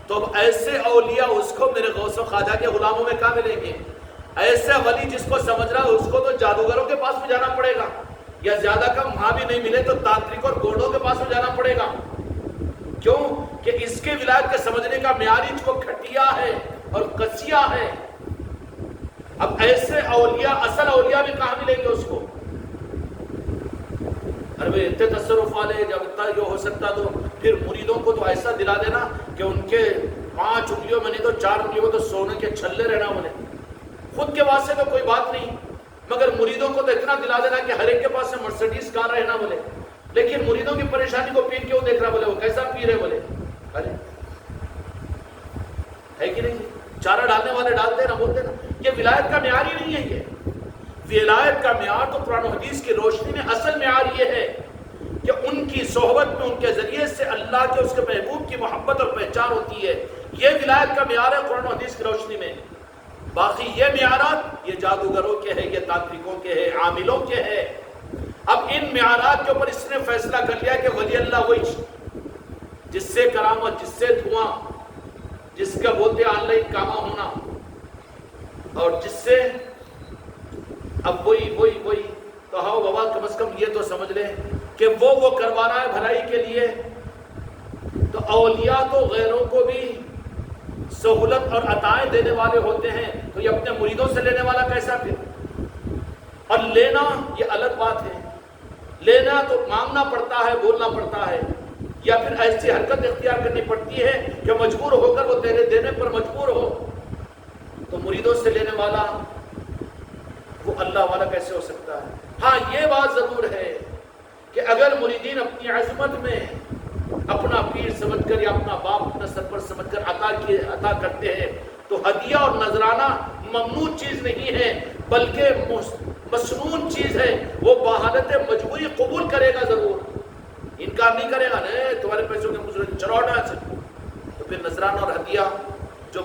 تو اب ایسے اولیاء اس کو میرے غوث و خواجہ کے غلاموں میں کہاں ملیں گے؟ ایسے ولی جس کو سمجھ رہا ہے اس کو تو جادوگروں کے پاس بھی جانا پڑے گا، یا زیادہ کم وہاں بھی نہیں ملے تو تانترک اور گوڑوں کے پاس بھی جانا پڑے گا۔ کیوں کہ اس کے ولایت کے سمجھنے کا معیار ہی کو گھٹیا ہے اور قسیہ ہے۔ اب ایسے اولیاء، اصل اولیاء بھی کہاں ملیں گے اس کو؟ ارے بھائی اتنے تصرف والے، جب اتنا جو ہو سکتا تو پھر مریدوں کو تو ایسا دلا دینا کہ ان کے 5 انگلیوں میں نہیں تو 4 انگلیوں میں تو سونے کے چھلے رہنا، بولے خود کے واسطے تو کوئی بات نہیں، مگر مریدوں کو تو اتنا دلا دینا کہ ہر ایک کے پاس سے مرسیڈیز کار رہنا، بولے لیکن مریدوں کی پریشانی کو پیر کیوں دیکھ رہا؟ بولے وہ کیسا پیر ہے؟ بولے ارے ہے کہ نہیں؟ چارہ ڈالنے والے ڈالتے نا، بولتے نا، یہ ولایت کا معیار ہی نہیں ہے۔ یہ ولایت کا معیار تو قرآن و حدیث کی روشنی میں اصل معیار یہ ہے کہ ان کی صحبت میں ان کے ذریعے سے اللہ کے، اس کے محبوب کی محبت اور پہچان ہوتی ہے، یہ ولایت کا معیار ہے قرآن و حدیث کی روشنی میں۔ باقی یہ معیارات یہ جادوگروں کے ہیں، یہ تانترکوں کے ہیں، عاملوں کے ہیں۔ اب ان معیارات کے اوپر اس نے فیصلہ کر لیا کہ ولی اللہ وہی جس سے کرامت، جس سے دھواں، جس کا بولتے آن لائن کامہ ہونا، اور جس سے اب وہی تو ہاں بابا کم از کم یہ تو سمجھ لیں کہ وہ کروا رہا ہے بھلائی کے لیے، تو اولیاء تو غیروں کو بھی سہولت اور عطائیں دینے والے ہوتے ہیں، تو یہ اپنے مریدوں سے لینے والا کیسا پھر؟ اور لینا یہ الگ بات ہے، لینا تو مانگنا پڑتا ہے، بولنا پڑتا ہے، یا پھر ایسی حرکت اختیار کرنی پڑتی ہے کہ مجبور ہو کر وہ تیرے دینے پر مجبور ہو۔ تو مریدوں سے لینے والا وہ اللہ والا کیسے ہو سکتا ہے؟ ہاں یہ بات ضرور ہے کہ اگر مریدین اپنی عظمت میں اپنا پیر سمجھ کر یا اپنا باپ اپنا سرپر سمجھ کر عطا کرتے ہیں تو ہدیہ اور نذرانہ ممنوع چیز نہیں ہے، بلکہ مسنون چیز ہے، وہ بحالت مجبوری قبول کرے گا، ضرور انکار نہیں کرے گا، نہیں تمہارے پیسوں کے مجرم چروڑنا سے۔ تو پھر نذرانہ اور ہدیہ جو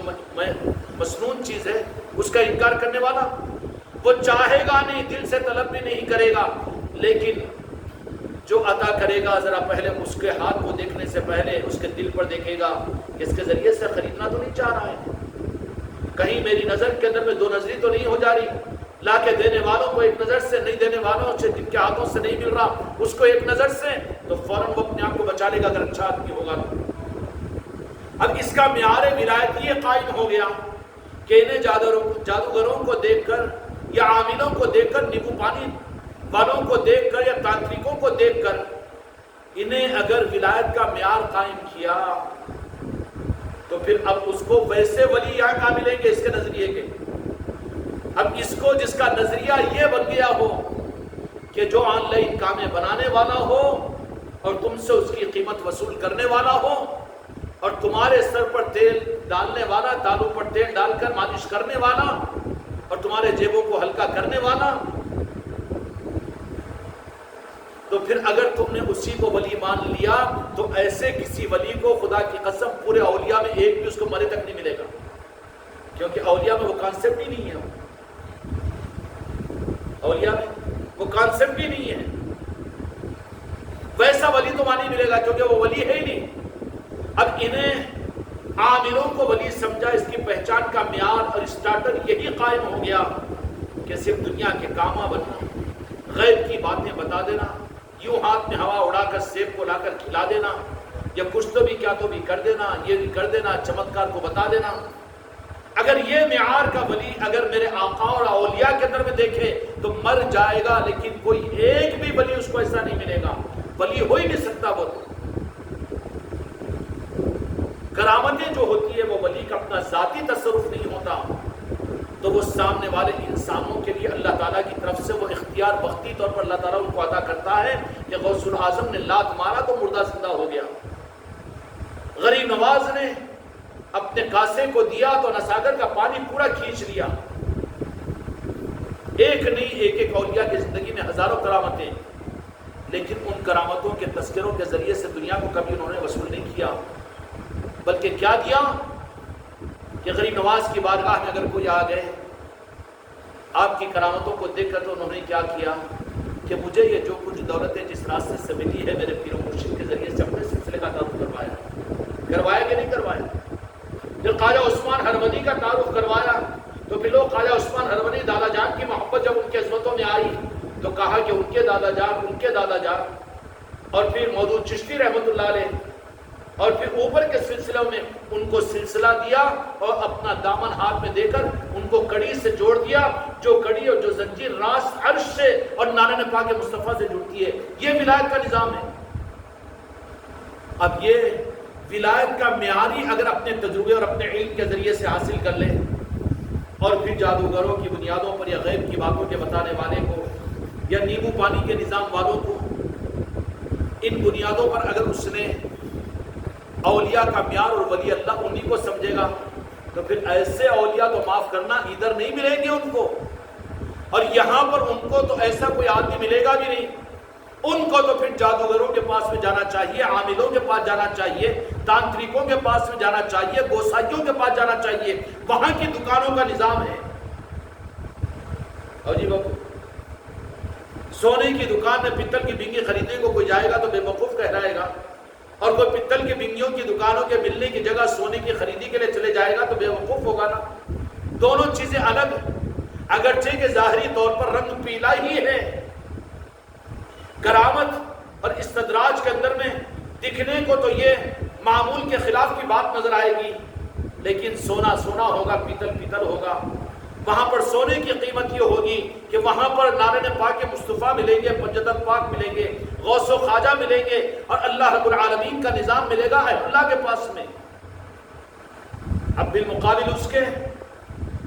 مسنون چیز ہے اس کا انکار کرنے والا وہ چاہے گا نہیں، دل سے طلب بھی نہیں کرے گا، لیکن جو عطا کرے گا ذرا پہلے اس کے ہاتھ کو دیکھنے سے پہلے اس کے دل پر دیکھے گا کہ اس کے ذریعے سے خریدنا تو نہیں چاہ رہا ہے، کہیں میری نظر کے اندر میں 2 نظری تو نہیں ہو جا رہی، لا کے دینے والوں کو ایک نظر سے، نہیں دینے والوں سے جن کے ہاتھوں سے نہیں مل رہا اس کو ایک نظر سے، تو فوراً وہ اپنے آپ کو بچا لے گا اگر اچھا آدمی ہوگا۔ اب اس کا معیار ولایت یہ قائم ہو گیا کہ انہیں جادوگروں کو دیکھ کر یا عاملوں کو دیکھ کر، نیبو پانی والوں کو دیکھ کر یا تانترکوں کو دیکھ کر انہیں اگر ولایت کا معیار قائم کیا تو پھر اب اس کو ویسے ولی یہاں کہاں ملیں گے اس کے نظریے کے؟ اب اس کو جس کا نظریہ یہ بن گیا ہو کہ جو آن لائن کامیں بنانے والا ہو اور تم سے اس کی قیمت وصول کرنے والا ہو اور تمہارے سر پر تیل ڈالنے والا، تالوں پر تیل ڈال کر مالش کرنے والا اور تمہارے جیبوں کو ہلکا کرنے والا، تو پھر اگر تم نے اسی کو ولی مان لیا تو ایسے کسی ولی کو خدا کی قسم پورے اولیاء میں ایک بھی اس کو مرے تک نہیں ملے گا، کیونکہ اولیاء میں وہ کانسیپٹ ہی نہیں ہے۔ اولیاء میں وہ کانسیپٹ ہی نہیں ہے. ویسا ولی تو نہیں ملے گا کیونکہ وہ ولی ہے ہی نہیں. اب انہیں عاملوں کو ولی سمجھا, اس کی پہچان کا معیار اور اسٹارٹر یہی قائم ہو گیا کہ صرف دنیا کے کاماں بننا, غیب کی باتیں بتا دینا, یوں ہاتھ میں ہوا اڑا کر سیب کو لا کر کھلا دینا, یا کچھ تو بھی کیا تو بھی کر دینا, یہ بھی کر دینا, چمتکار کو بتا دینا. اگر یہ معیار کا ولی اگر میرے آقا اور اولیاء کے اندر میں دیکھے تو مر جائے گا, لیکن کوئی ایک بھی ولی اس کو ایسا نہیں ملے گا. ولی ہو ہی نہیں سکتا. وہ کرامتیں جو ہوتی ہے وہ ولی کا اپنا ذاتی تصرف نہیں ہوتا, تو وہ سامنے والے انسانوں کے لیے اللہ تعالیٰ کی طرف سے وہ اختیار وقتی طور پر اللہ تعالیٰ ان کو عطا کرتا ہے کہ غوث الاعظم نے لات مارا تو مردہ زندہ ہو گیا, غریب نواز نے اپنے کاسے کو دیا تو نساگر کا پانی پورا کھینچ لیا. ایک نہیں, ایک ایک اولیاء کی زندگی میں ہزاروں کرامتیں, لیکن ان کرامتوں کے تذکروں کے ذریعے سے دنیا کو کبھی انہوں نے وصول نہیں کیا, بلکہ کیا کیا کہ غریب نواز کی بارگاہ میں اگر کوئی آ گئے آپ کی کرامتوں کو دیکھ کر, تو انہوں نے کیا کیا کہ مجھے یہ جو کچھ دولتیں جس راستے سے ملی ہے میرے پیر و مرشد کے ذریعے سے اپنے سلسلے کا تعارف کروایا کہ نہیں کروایا. پھر خواجہ عثمان ہرونی کا تعارف کروایا تو پھر لوگ خواجہ عثمان ہرونی دادا جان کی محبت جب ان کے عظمتوں میں آئی تو کہا کہ ان کے دادا جان, اور پھر موجود چشتی رحمت اللہ علیہ, اور پھر اوپر کے سلسلوں میں ان کو سلسلہ دیا اور اپنا دامن ہاتھ میں دے کر ان کو کڑی سے جوڑ دیا, جو کڑی اور جو زنجیر راس عرش سے اور نانن پاک مصطفیٰ سے جڑتی ہے. یہ ولایت کا نظام ہے. اب یہ ولایت کا معیاری اگر اپنے تجربے اور اپنے علم کے ذریعے سے حاصل کر لے, اور پھر جادوگروں کی بنیادوں پر یا غیب کی باتوں کے بتانے والے کو یا نیمبو پانی کے نظام والوں کو, ان بنیادوں پر اگر اس نے اولیاء کا معیار اور ولی اللہ انہی کو سمجھے گا, تو پھر ایسے اولیاء تو معاف کرنا ادھر نہیں ملیں گے ان کو, اور یہاں پر ان کو تو ایسا کوئی آدمی ملے گا بھی نہیں. ان کو تو پھر جادوگروں کے پاس میں جانا چاہیے, عاملوں کے پاس جانا چاہیے, تانترکوں کے پاس میں جانا چاہیے, گوسائیوں کے پاس جانا چاہیے. وہاں کی دکانوں کا نظام ہے. اور جی بابو, سونے کی دکان میں پتل کی بنگی خریدنے کو کوئی جائے گا تو بے وقوف کہلائے گا, اور کوئی پتل کی بنگیوں کی دکانوں کے ملنے کی جگہ سونے کی خریدی کے لیے چلے جائے گا تو بے وقوف ہوگا نا. دونوں چیزیں الگ, اگرچہ کہ ظاہری طور پر رنگ پیلا ہی ہے. کرامت اور استدراج کے اندر میں دکھنے کو تو یہ معمول کے خلاف کی بات نظر آئے گی, لیکن سونا سونا ہوگا, پیتل پیتل ہوگا. وہاں پر سونے کی قیمت یہ ہوگی کہ وہاں پر نارن پاک مصطفیٰ ملیں گے, پنجتن پاک ملیں گے, غوث و خواجہ ملیں گے, اور اللہ رب العالمین کا نظام ملے گا اہل اللہ کے پاس میں. اب بالمقابل اس کے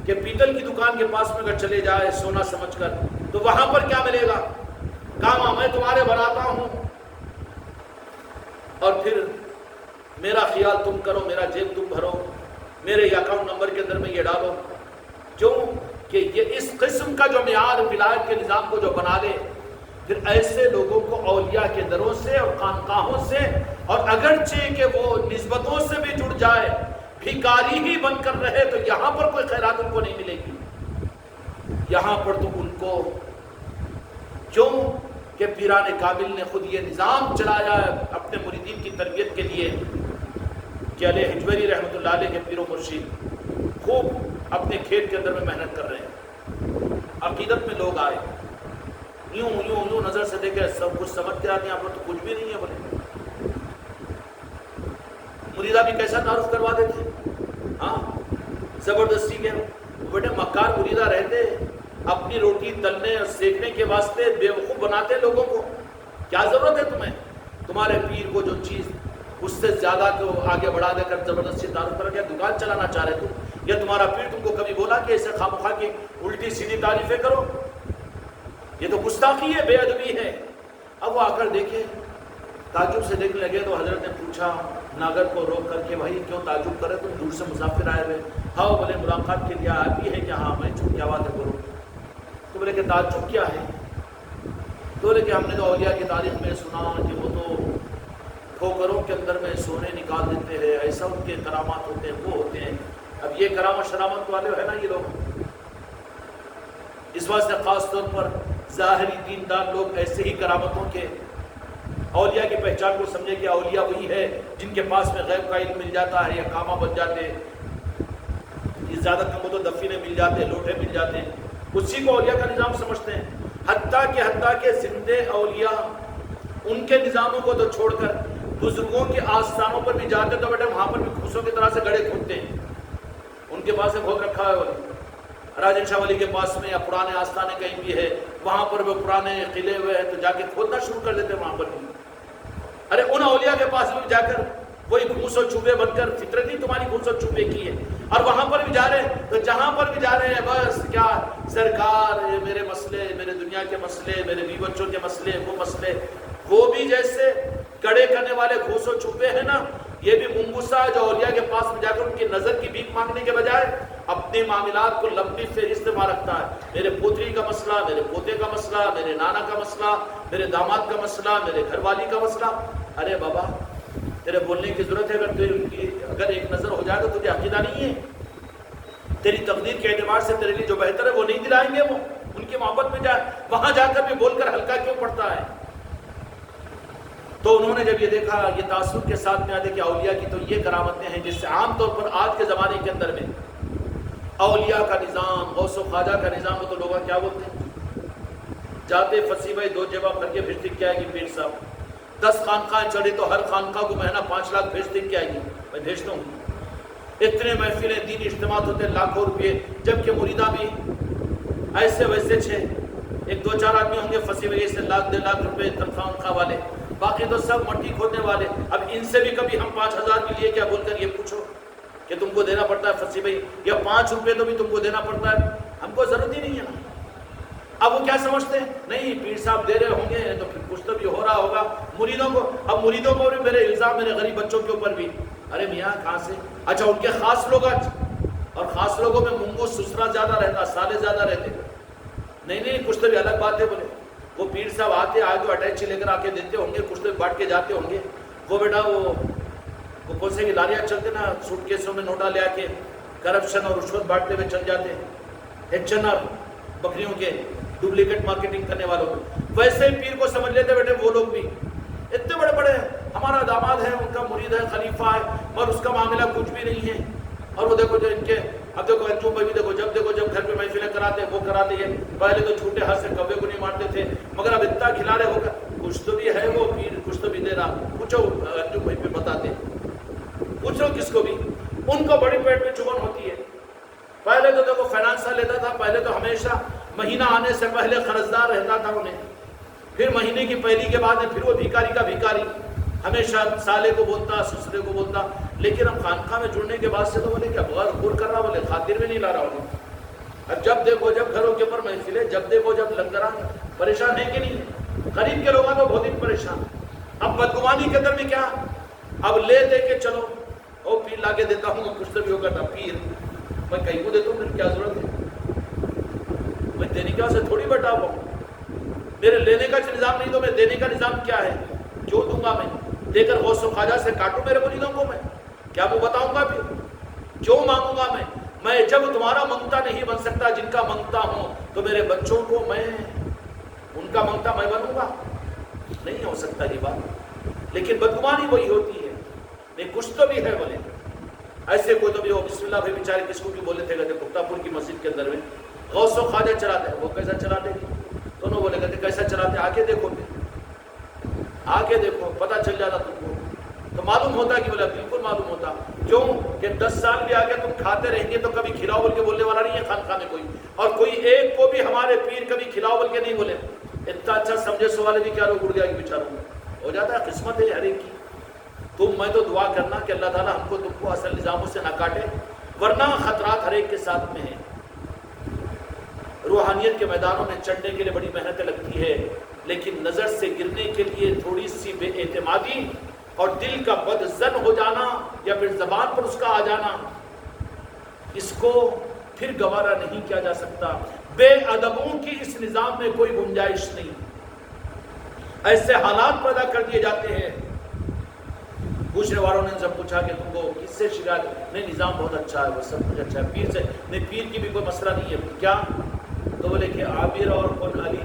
کہ پیتل کی دکان کے پاس میں اگر چلے جائے سونا سمجھ کر, تو وہاں پر کیا ملے گا؟ کاما میں تمہارے بناتا ہوں, اور پھر میرا خیال تم کرو, میرا جیب تم بھرو, میرے اکاؤنٹ نمبر کے اندر میں یہ ڈالو. کیوں کہ یہ اس قسم کا جو معیار ولایت کے نظام کو جو بنا لے, پھر ایسے لوگوں کو اولیاء کے دروں سے اور خانقاہوں سے, اور اگرچہ کہ وہ نسبتوں سے بھی جڑ جائے, بھکاری ہی بن کر رہے, تو یہاں پر کوئی خیرات ان کو نہیں ملے گی. یہاں پر تو ان کو, کیوں کہ پیران کامل نے خود یہ نظام چلایا ہے اپنے مریدین کی تربیت کے لیے, کہ علیہ حجویری رحمۃ اللہ علیہ کے پیر و مرشد خوب اپنے کھیت کے اندر میں محنت کر رہے ہیں. عقیدت میں لوگ آئے, یوں یوں یوں نظر سے دیکھے, سب کچھ سمجھ کے آتے ہیں, آپ تو کچھ بھی نہیں ہے. بولے مریدہ بھی کیسا تعارف کروا دیتے, ہاں زبردستی کے. بیٹے مکار مریدہ رہتے, اپنی روٹی تلنے اور سیکنے کے واسطے بیوقوف بناتے لوگوں کو. کیا ضرورت ہے تمہیں, تمہارے پیر کو جو چیز اس سے زیادہ کو آگے بڑھا دے کر زبردستی تعارف کر کے دکان چلانا چاہ رہے تم, یا تمہارا پیر تم کو کبھی بولا کہ اسے خامخواہ کی الٹی سیدھی تعریفیں کرو؟ یہ تو گستاخی ہے, بے ادبی ہے. اب وہ آ کر دیکھے, تعجب سے دیکھنے لگے, تو حضرت نے پوچھا ناگر کو روک کر کے, بھائی کیوں تعجب کرے, تم دور سے مسافر آئے ہوئے؟ ہاں بولے ملاقات کے لیے آتی ہے کہ ہاں میں چھوٹ کیا بات ہے کرو. تو بولے کہ تعجب کیا ہے؟ تو بولے کہ ہم نے تو اولیاء کی تاریخ میں سنا کہ وہ تو ٹھوکروں کے اندر میں سونے نکال دیتے ہیں, ایسا ان کے کرامات ہوتے ہیں, وہ ہوتے ہیں. اب یہ کرامت شرامت والے ہے نا یہ لوگ, اس واسطے خاص طور پر ظاہری دیندار لوگ ایسے ہی کرامتوں کے اولیاء کی پہچان کو سمجھے کہ اولیاء وہی ہے جن کے پاس میں غیب کا علم مل جاتا ہے یا کامہ بن جاتے ہیں، یہ زیادہ کم ہو تو دفینے مل جاتے ہیں، لوٹے مل جاتے ہیں، اسی کو اولیاء کا نظام سمجھتے ہیں۔ حتیٰ کہ زندے اولیاء ان کے نظاموں کو تو چھوڑ کر بزرگوں کے آستانوں پر بھی جاتے تو بیٹے وہاں پر بھی گھوسوں کی طرح سے گڑھے کھودتے ہیں۔ ان کے پاس کھود رکھا ہے ولی راجن شاہ ولی کے پاس میں یا پرانے آستانے کہیں بھی ہے، وہاں پر وہ پرانے قلعے ہوئے ہیں تو جا کے کھودنا شروع کر دیتے ہیں وہاں پر بھی۔ ارے ان اولیاء کے پاس بھی جا کر وہی گھوس و چوبے بن کر، فطرت ہی تمہاری گھوس و چوبے کی ہے، اور وہاں پر بھی جا رہے ہیں تو جہاں پر بھی جا رہے ہیں بس کیا سرکار میرے مسئلے، میرے دنیا کے مسئلے، میرے بیوی بچوں کے مسئلے، وہ مسئلے، وہ بھی جیسے کڑے کرنے والے گھوس و چوبے ہیں نا، یہ بھی منگوسا جو اولیاء کے پاس میں جا کر ان کی نظر کی بھیک مانگنے کے بجائے اپنے معاملات کو لمبی فہرست میں رکھتا ہے۔ میرے پوتری کا مسئلہ، میرے پوتے کا مسئلہ، میرے نانا کا مسئلہ، میرے داماد کا مسئلہ، میرے گھر والی کا مسئلہ۔ ارے بابا تیرے بولنے کی ضرورت ہے، اگر ایک نظر ہو جائے تو تجھے عقیدہ نہیں ہے؟ تیری تقدیر کے اعتبار سے تیرے لیے جو بہتر ہے وہ نہیں دلائیں گے، وہ ان کی محبت میں جائے، وہاں جا کر بھی بول کر ہلکا کیوں پڑتا ہے؟ تو انہوں نے جب یہ دیکھا، یہ تاثر کے ساتھ میں آتے کہ اولیاء کی تو یہ کرامتیں ہیں جس سے عام طور پر آج کے زمانے کے اندر میں اولیاء کا نظام، غوث و خواجہ کا نظام ہو تو لوگ کیا بولتے ہیں؟ جاتے پھنسی بھائی دو جبہ بھر کے بھیجتے کیا ہے کہ پیر صاحب 10 خانقاہیں چڑھے تو ہر خانقاہ کو مہینہ 5 لاکھ بھیجتے کیا ہے؟ میں بھیجتا ہوں۔ اتنے محفلیں دین اجتماعات ہوتے لاکھوں روپے، جبکہ مریداں بھی ایسے ویسے چھے، 1-2-4 آدمی ہوں گے پھنسی ہوئے سے لاکھ 1.5 لاکھ روپے تنخواہ والے، باقی تو سب مٹی کھودنے والے۔ اب ان سے بھی کبھی ہم 5,000 بھی لیے کیا بول کر یہ پوچھو کہ تم کو دینا پڑتا ہے پھنسی بھائی، یا 5 روپے تو بھی تم کو دینا پڑتا ہے، ہم کو ضرورت ہی نہیں ہے نا۔ اب وہ کیا سمجھتے ہیں؟ نہیں پیر صاحب دے رہے ہوں گے تو پھر کچھ تو بھی ہو رہا ہوگا مریدوں کو۔ اب مریدوں کو بھی میرے الزام، میرے غریب بچوں کے اوپر بھی، ارے میاں کہاں سے؟ اچھا ان کے خاص لوگ، اور خاص لوگوں میں منگو سسرا زیادہ رہتا، سالے زیادہ رہتے، نہیں کچھ تو بھی الگ بات ہے۔ بولے وہ پیر صاحب آتے تو اٹیچی لے کر آ کے دیتے ہوں گے، کچھ تو بانٹ کے جاتے ہوں گے۔ وہ بیٹا وہ کون سے لاریاں چلتے نا، سوٹ کیسوں میں نوٹا لے آ کے کرپشن اور رشوت بانٹتے ہوئے چل جاتے ہیں، HNR بکریوں کے ڈپلیکیٹ مارکیٹنگ کرنے والوں کو، ویسے ہی پیر کو سمجھ لیتے بیٹے وہ لوگ بھی اتنے بڑے بڑے ہیں، ہمارا داماد ہے، ان کا مرید ہے، خلیفہ ہے، مگر اس کا معاملہ کچھ بھی نہیں ہے۔ اور وہ دیکھو جو ان کے، اب دیکھو انجم بھائی بھی دیکھو جب گھر پہ محفلیں کراتے وہ کراتے ہیں، پہلے تو چھوٹے ہاتھ سے کبے کو نہیں مارتے تھے، مگر اب اتنا کھلا رہے ہو کر کچھ تو بھی ہے، وہ پیر کچھ تو بھی دے رہا۔ پوچھو انجم بھائی پہ بتاتے، پوچھو کس کو بھی، ان کو بڑی پیٹ میں چبھن ہوتی ہے۔ پہلے تو دیکھو فائنانسر لیتا تھا، پہلے تو ہمیشہ مہینہ آنے سے پہلے قرضدار رہتا تھا انہیں، پھر مہینے کی پہلی کے بعد پھر وہ بھیکاری کا بھیکاری، ہمیشہ سالے کو بولتا، سسرے کو بولتا۔ لیکن اب خانقاہ میں جڑنے کے بعد سے تو بولے کیا غور غور کر رہا، بولے خاطر میں نہیں لا رہا ہوں۔ اب جب دیکھو جب گھروں کے اوپر محفلیں، جب دیکھو جب لنگران، پریشان ہے کہ نہیں؟ قریب کے لوگ تو بہت ہی پریشان۔ اب بدگمانی کے اندر بھی کیا، اب لے دے کے چلو، او پیر لا کے دیتا ہوں، کچھ تو بھی ہوگا تھا پیر میں کہیں کو دیتا ہوں، پھر کیا ضرورت ہے؟ میں دینے کے واسطے تھوڑی بیٹھا ہوا ہوں، میرے لینے کا نظام نہیں تو میں دینے کا نظام کیا ہے؟ کیوں دوں گا میں؟ دے کر غوث و خواجہ سے کاٹوں میرے مریدوں کو؟ میں کیا وہ بتاؤں گا؟ پھر کیوں مانگوں گا میں جب تمہارا منگتا نہیں بن سکتا، جن کا منگتا ہوں تو میرے بچوں کو میں ان کا منگتا میں بنوں گا؟ نہیں ہو سکتا یہ بات۔ لیکن بدگمانی وہی ہوتی ہے، نہیں کچھ تو بھی ہے بولے ایسے کوئی تو بھی ہو۔ بسم اللہ بھائی بیچارے کس کو بھی بولے تھے، کہتے پختہ پور کی مسجد کے اندر میں غوث و خواجہ چلاتے ہیں، وہ کیسا چلاتے ہیں؟ دونوں بولے کہتے کیسا چلاتے ہیں؟ آ کے دیکھو، پھر آ کے دیکھو پتہ چل جاتا تم کو، تو معلوم ہوتا کہ بولا بالکل معلوم ہوتا۔ کیوں کہ 10 سال بھی آگے تم کھاتے رہیں گے تو کبھی کھلاؤ بول کے بولنے والا نہیں ہے خانقاہ میں کوئی، اور کوئی ایک کو بھی ہمارے پیر کبھی کھلاؤ بول کے نہیں بولے۔ اتنا اچھا سمجھے سوالے بھی کیا لوگ اڑ گیا کہ بیچاروں ہو جاتا ہے، قسمت ہے ہر ایک کی۔ تم میں تو دعا کرنا کہ اللہ تعالیٰ ہم کو تم کو اصل نظاموں سے نہ کاٹے، ورنہ خطرات ہر ایک کے ساتھ میں ہیں۔ روحانیت کے میدانوں میں چڑھنے کے لیے بڑی محنت لگتی ہے، لیکن نظر سے گرنے کے لیے تھوڑی سی بے اعتمادی اور دل کا بد ظن ہو جانا یا پھر زبان پر اس کا آ جانا، اس کو پھر گوارا نہیں کیا جا سکتا۔ بے ادبوں کی اس نظام میں کوئی گنجائش نہیں، ایسے حالات پیدا کر دیے جاتے ہیں۔ پوچھنے والوں نے جب پوچھا کہ تم کو کس سے شکایت؟ نہیں نظام بہت اچھا ہے، وہ سب کچھ اچھا ہے، پیر سے نہیں، پیر کی بھی کوئی مسئلہ نہیں ہے۔ کیا؟ تو بولے کہ عابر اور علی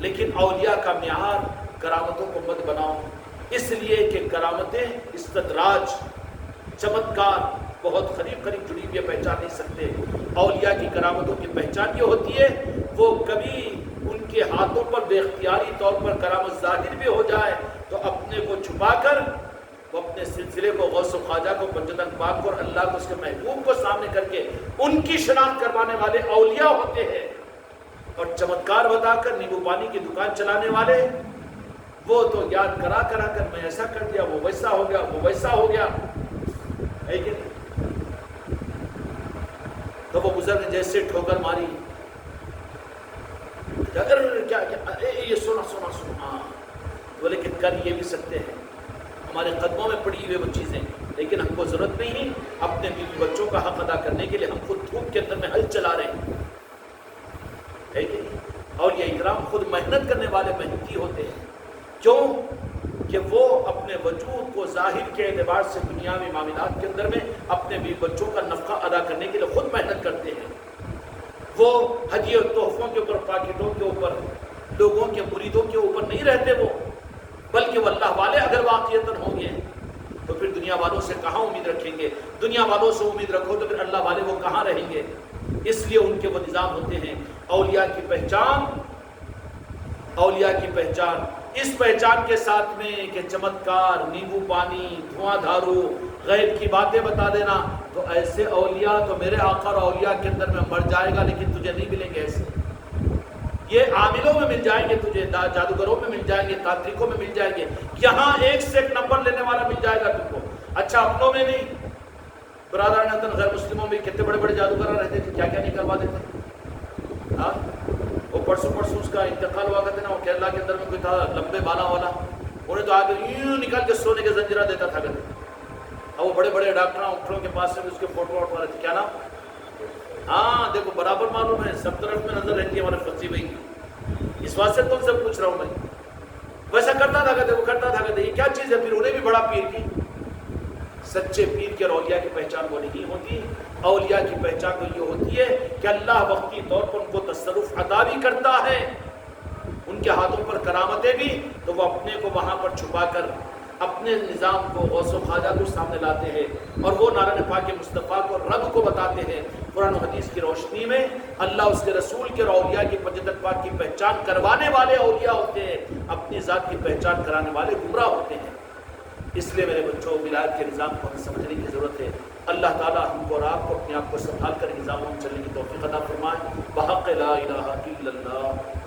لیکن اولیاء کا معیار کرامتوں کو مت بناؤ، اس لیے کہ کرامتیں استدراج، چمتکار بہت قریب جڑی ہوئی پہچان نہیں سکتے۔ اولیاء کی کرامتوں کی پہچان یہ ہوتی ہے وہ کبھی ان کے ہاتھوں پر بے اختیاری طور پر کرامت ظاہر بھی ہو جائے تو اپنے کو چھپا کر وہ اپنے سلسلے کو، غوث و خواجہ کو، پنجتن پاک کو اور اللہ کو، اس کے محبوب کو سامنے کر کے ان کی شناخت کروانے والے اولیاء ہوتے ہیں۔ اور چمتکار بتا کر نیبو پانی کی دکان چلانے والے وہ تو یاد کرا کر میں ایسا کر دیا، وہ ویسا ہو گیا، وہ ویسا ہو گیا، ہے کہ نہیں؟ تو وہ بزرگ نے جیسے ٹھوکر ماری، اگر کیا یہ سونا ہاں، وہ لیکن کر یہ بھی سکتے ہیں، ہمارے قدموں میں پڑی ہوئے وہ چیزیں، لیکن ہم کو ضرورت نہیں اپنے بیوی بچوں کا حق ادا کرنے کے لیے ہم خود دھوپ کے اندر میں ہل چلا رہے ہیں، ہے کہ نہیں؟ اور یہ اکرام خود محنت کرنے والے محنتی ہوتے ہیں، کیوں کہ وہ اپنے وجود کو ظاہر کے اعتبار سے دنیاوی معاملات کے اندر میں اپنے بیوی بچوں کا نفقہ ادا کرنے کے لیے خود محنت کرتے ہیں۔ وہ ہدیے و تحفوں کے اوپر، پاکٹوں کے اوپر، لوگوں کے مریدوں کے اوپر نہیں رہتے وہ، بلکہ وہ اللہ والے اگر واقعیتاً ہوں گے تو پھر دنیا والوں سے کہاں امید رکھیں گے؟ دنیا والوں سے امید رکھو تو پھر اللہ والے وہ کہاں رہیں گے؟ اس لیے ان کے وہ نظام ہوتے ہیں۔ اولیاء کی پہچان اس پہچان کے ساتھ میں کہ چمتکار، نیبو پانی، دھواں دھارو، غیب کی باتیں بتا دینا، تو ایسے اولیاء تو میرے آقا اور اولیاء کے اندر میں مر جائے گا لیکن تجھے نہیں ملیں گے ایسے۔ یہ عاملوں میں مل جائیں گے تجھے، جادوگروں میں مل جائیں گے، تانترکوں میں مل جائیں گے، یہاں ایک سے ایک نمبر لینے والا مل جائے گا تم کو۔ اچھا اپنوں میں نہیں، برادران غیر مسلموں میں کتنے بڑے بڑے جادوگر رہتے تھے، کیا کیا نہیں کروا دیتے۔ ہاں وہ پرسوں اس کا انتقال ہوا کرتے نا، وہ کیرلا کے اندر میں کوئی تھا لمبے بالا والا، انہیں تو آگے یوں نکال کے سونے کے زنجیرہ دیتا تھا کرتے، اور وہ بڑے بڑے ڈاکٹروں کے پاس سے بھی اس کے فوٹو ووٹو والے تھے، کیا نام؟ ہاں دیکھو برابر معلوم ہے، سب طرف میں نظر رہتی ہے ہمارے فصیح بھائی کی، اس واسطے تم سے پوچھ رہا ہوں میں۔ ویسا کرتا تھا کہتے، وہ کرتا تھا کہتے، یہ کیا چیز ہے؟ پھر انہیں بھی بڑا پیر کی۔ سچے پیر کے اور اولیاء کی پہچان وہ نہیں ہوتی۔ اولیاء کی پہچان تو یہ ہوتی ہے کہ اللہ وقتی طور پر ان کو تصرف عطا بھی کرتا ہے، ان کے ہاتھوں پر کرامتیں بھی، تو وہ اپنے کو وہاں پر چھپا کر اپنے نظام کو، غوث و خواجہ کو سامنے لاتے ہیں، اور وہ نارائن پاک مصطفیٰ کو، رب کو بتاتے ہیں۔ قرآن و حدیث کی روشنی میں اللہ اس کے رسول کے اور اولیاء کی پنجتن پاک کی پہچان کروانے والے اولیاء ہوتے ہیں، اپنی ذات کی پہچان کرانے والے گمراہ ہوتے ہیں۔ اس لیے میرے بچوں، ولایت کے نظام کو ہمیں سمجھنے کی ضرورت ہے۔ اللہ تعالیٰ ہم کو اور آپ کو اپنے آپ کو سنبھال کر نظاموں میں چلنے کی توفیق عطا فرمائے۔ بحق لا الہ الا اللہ۔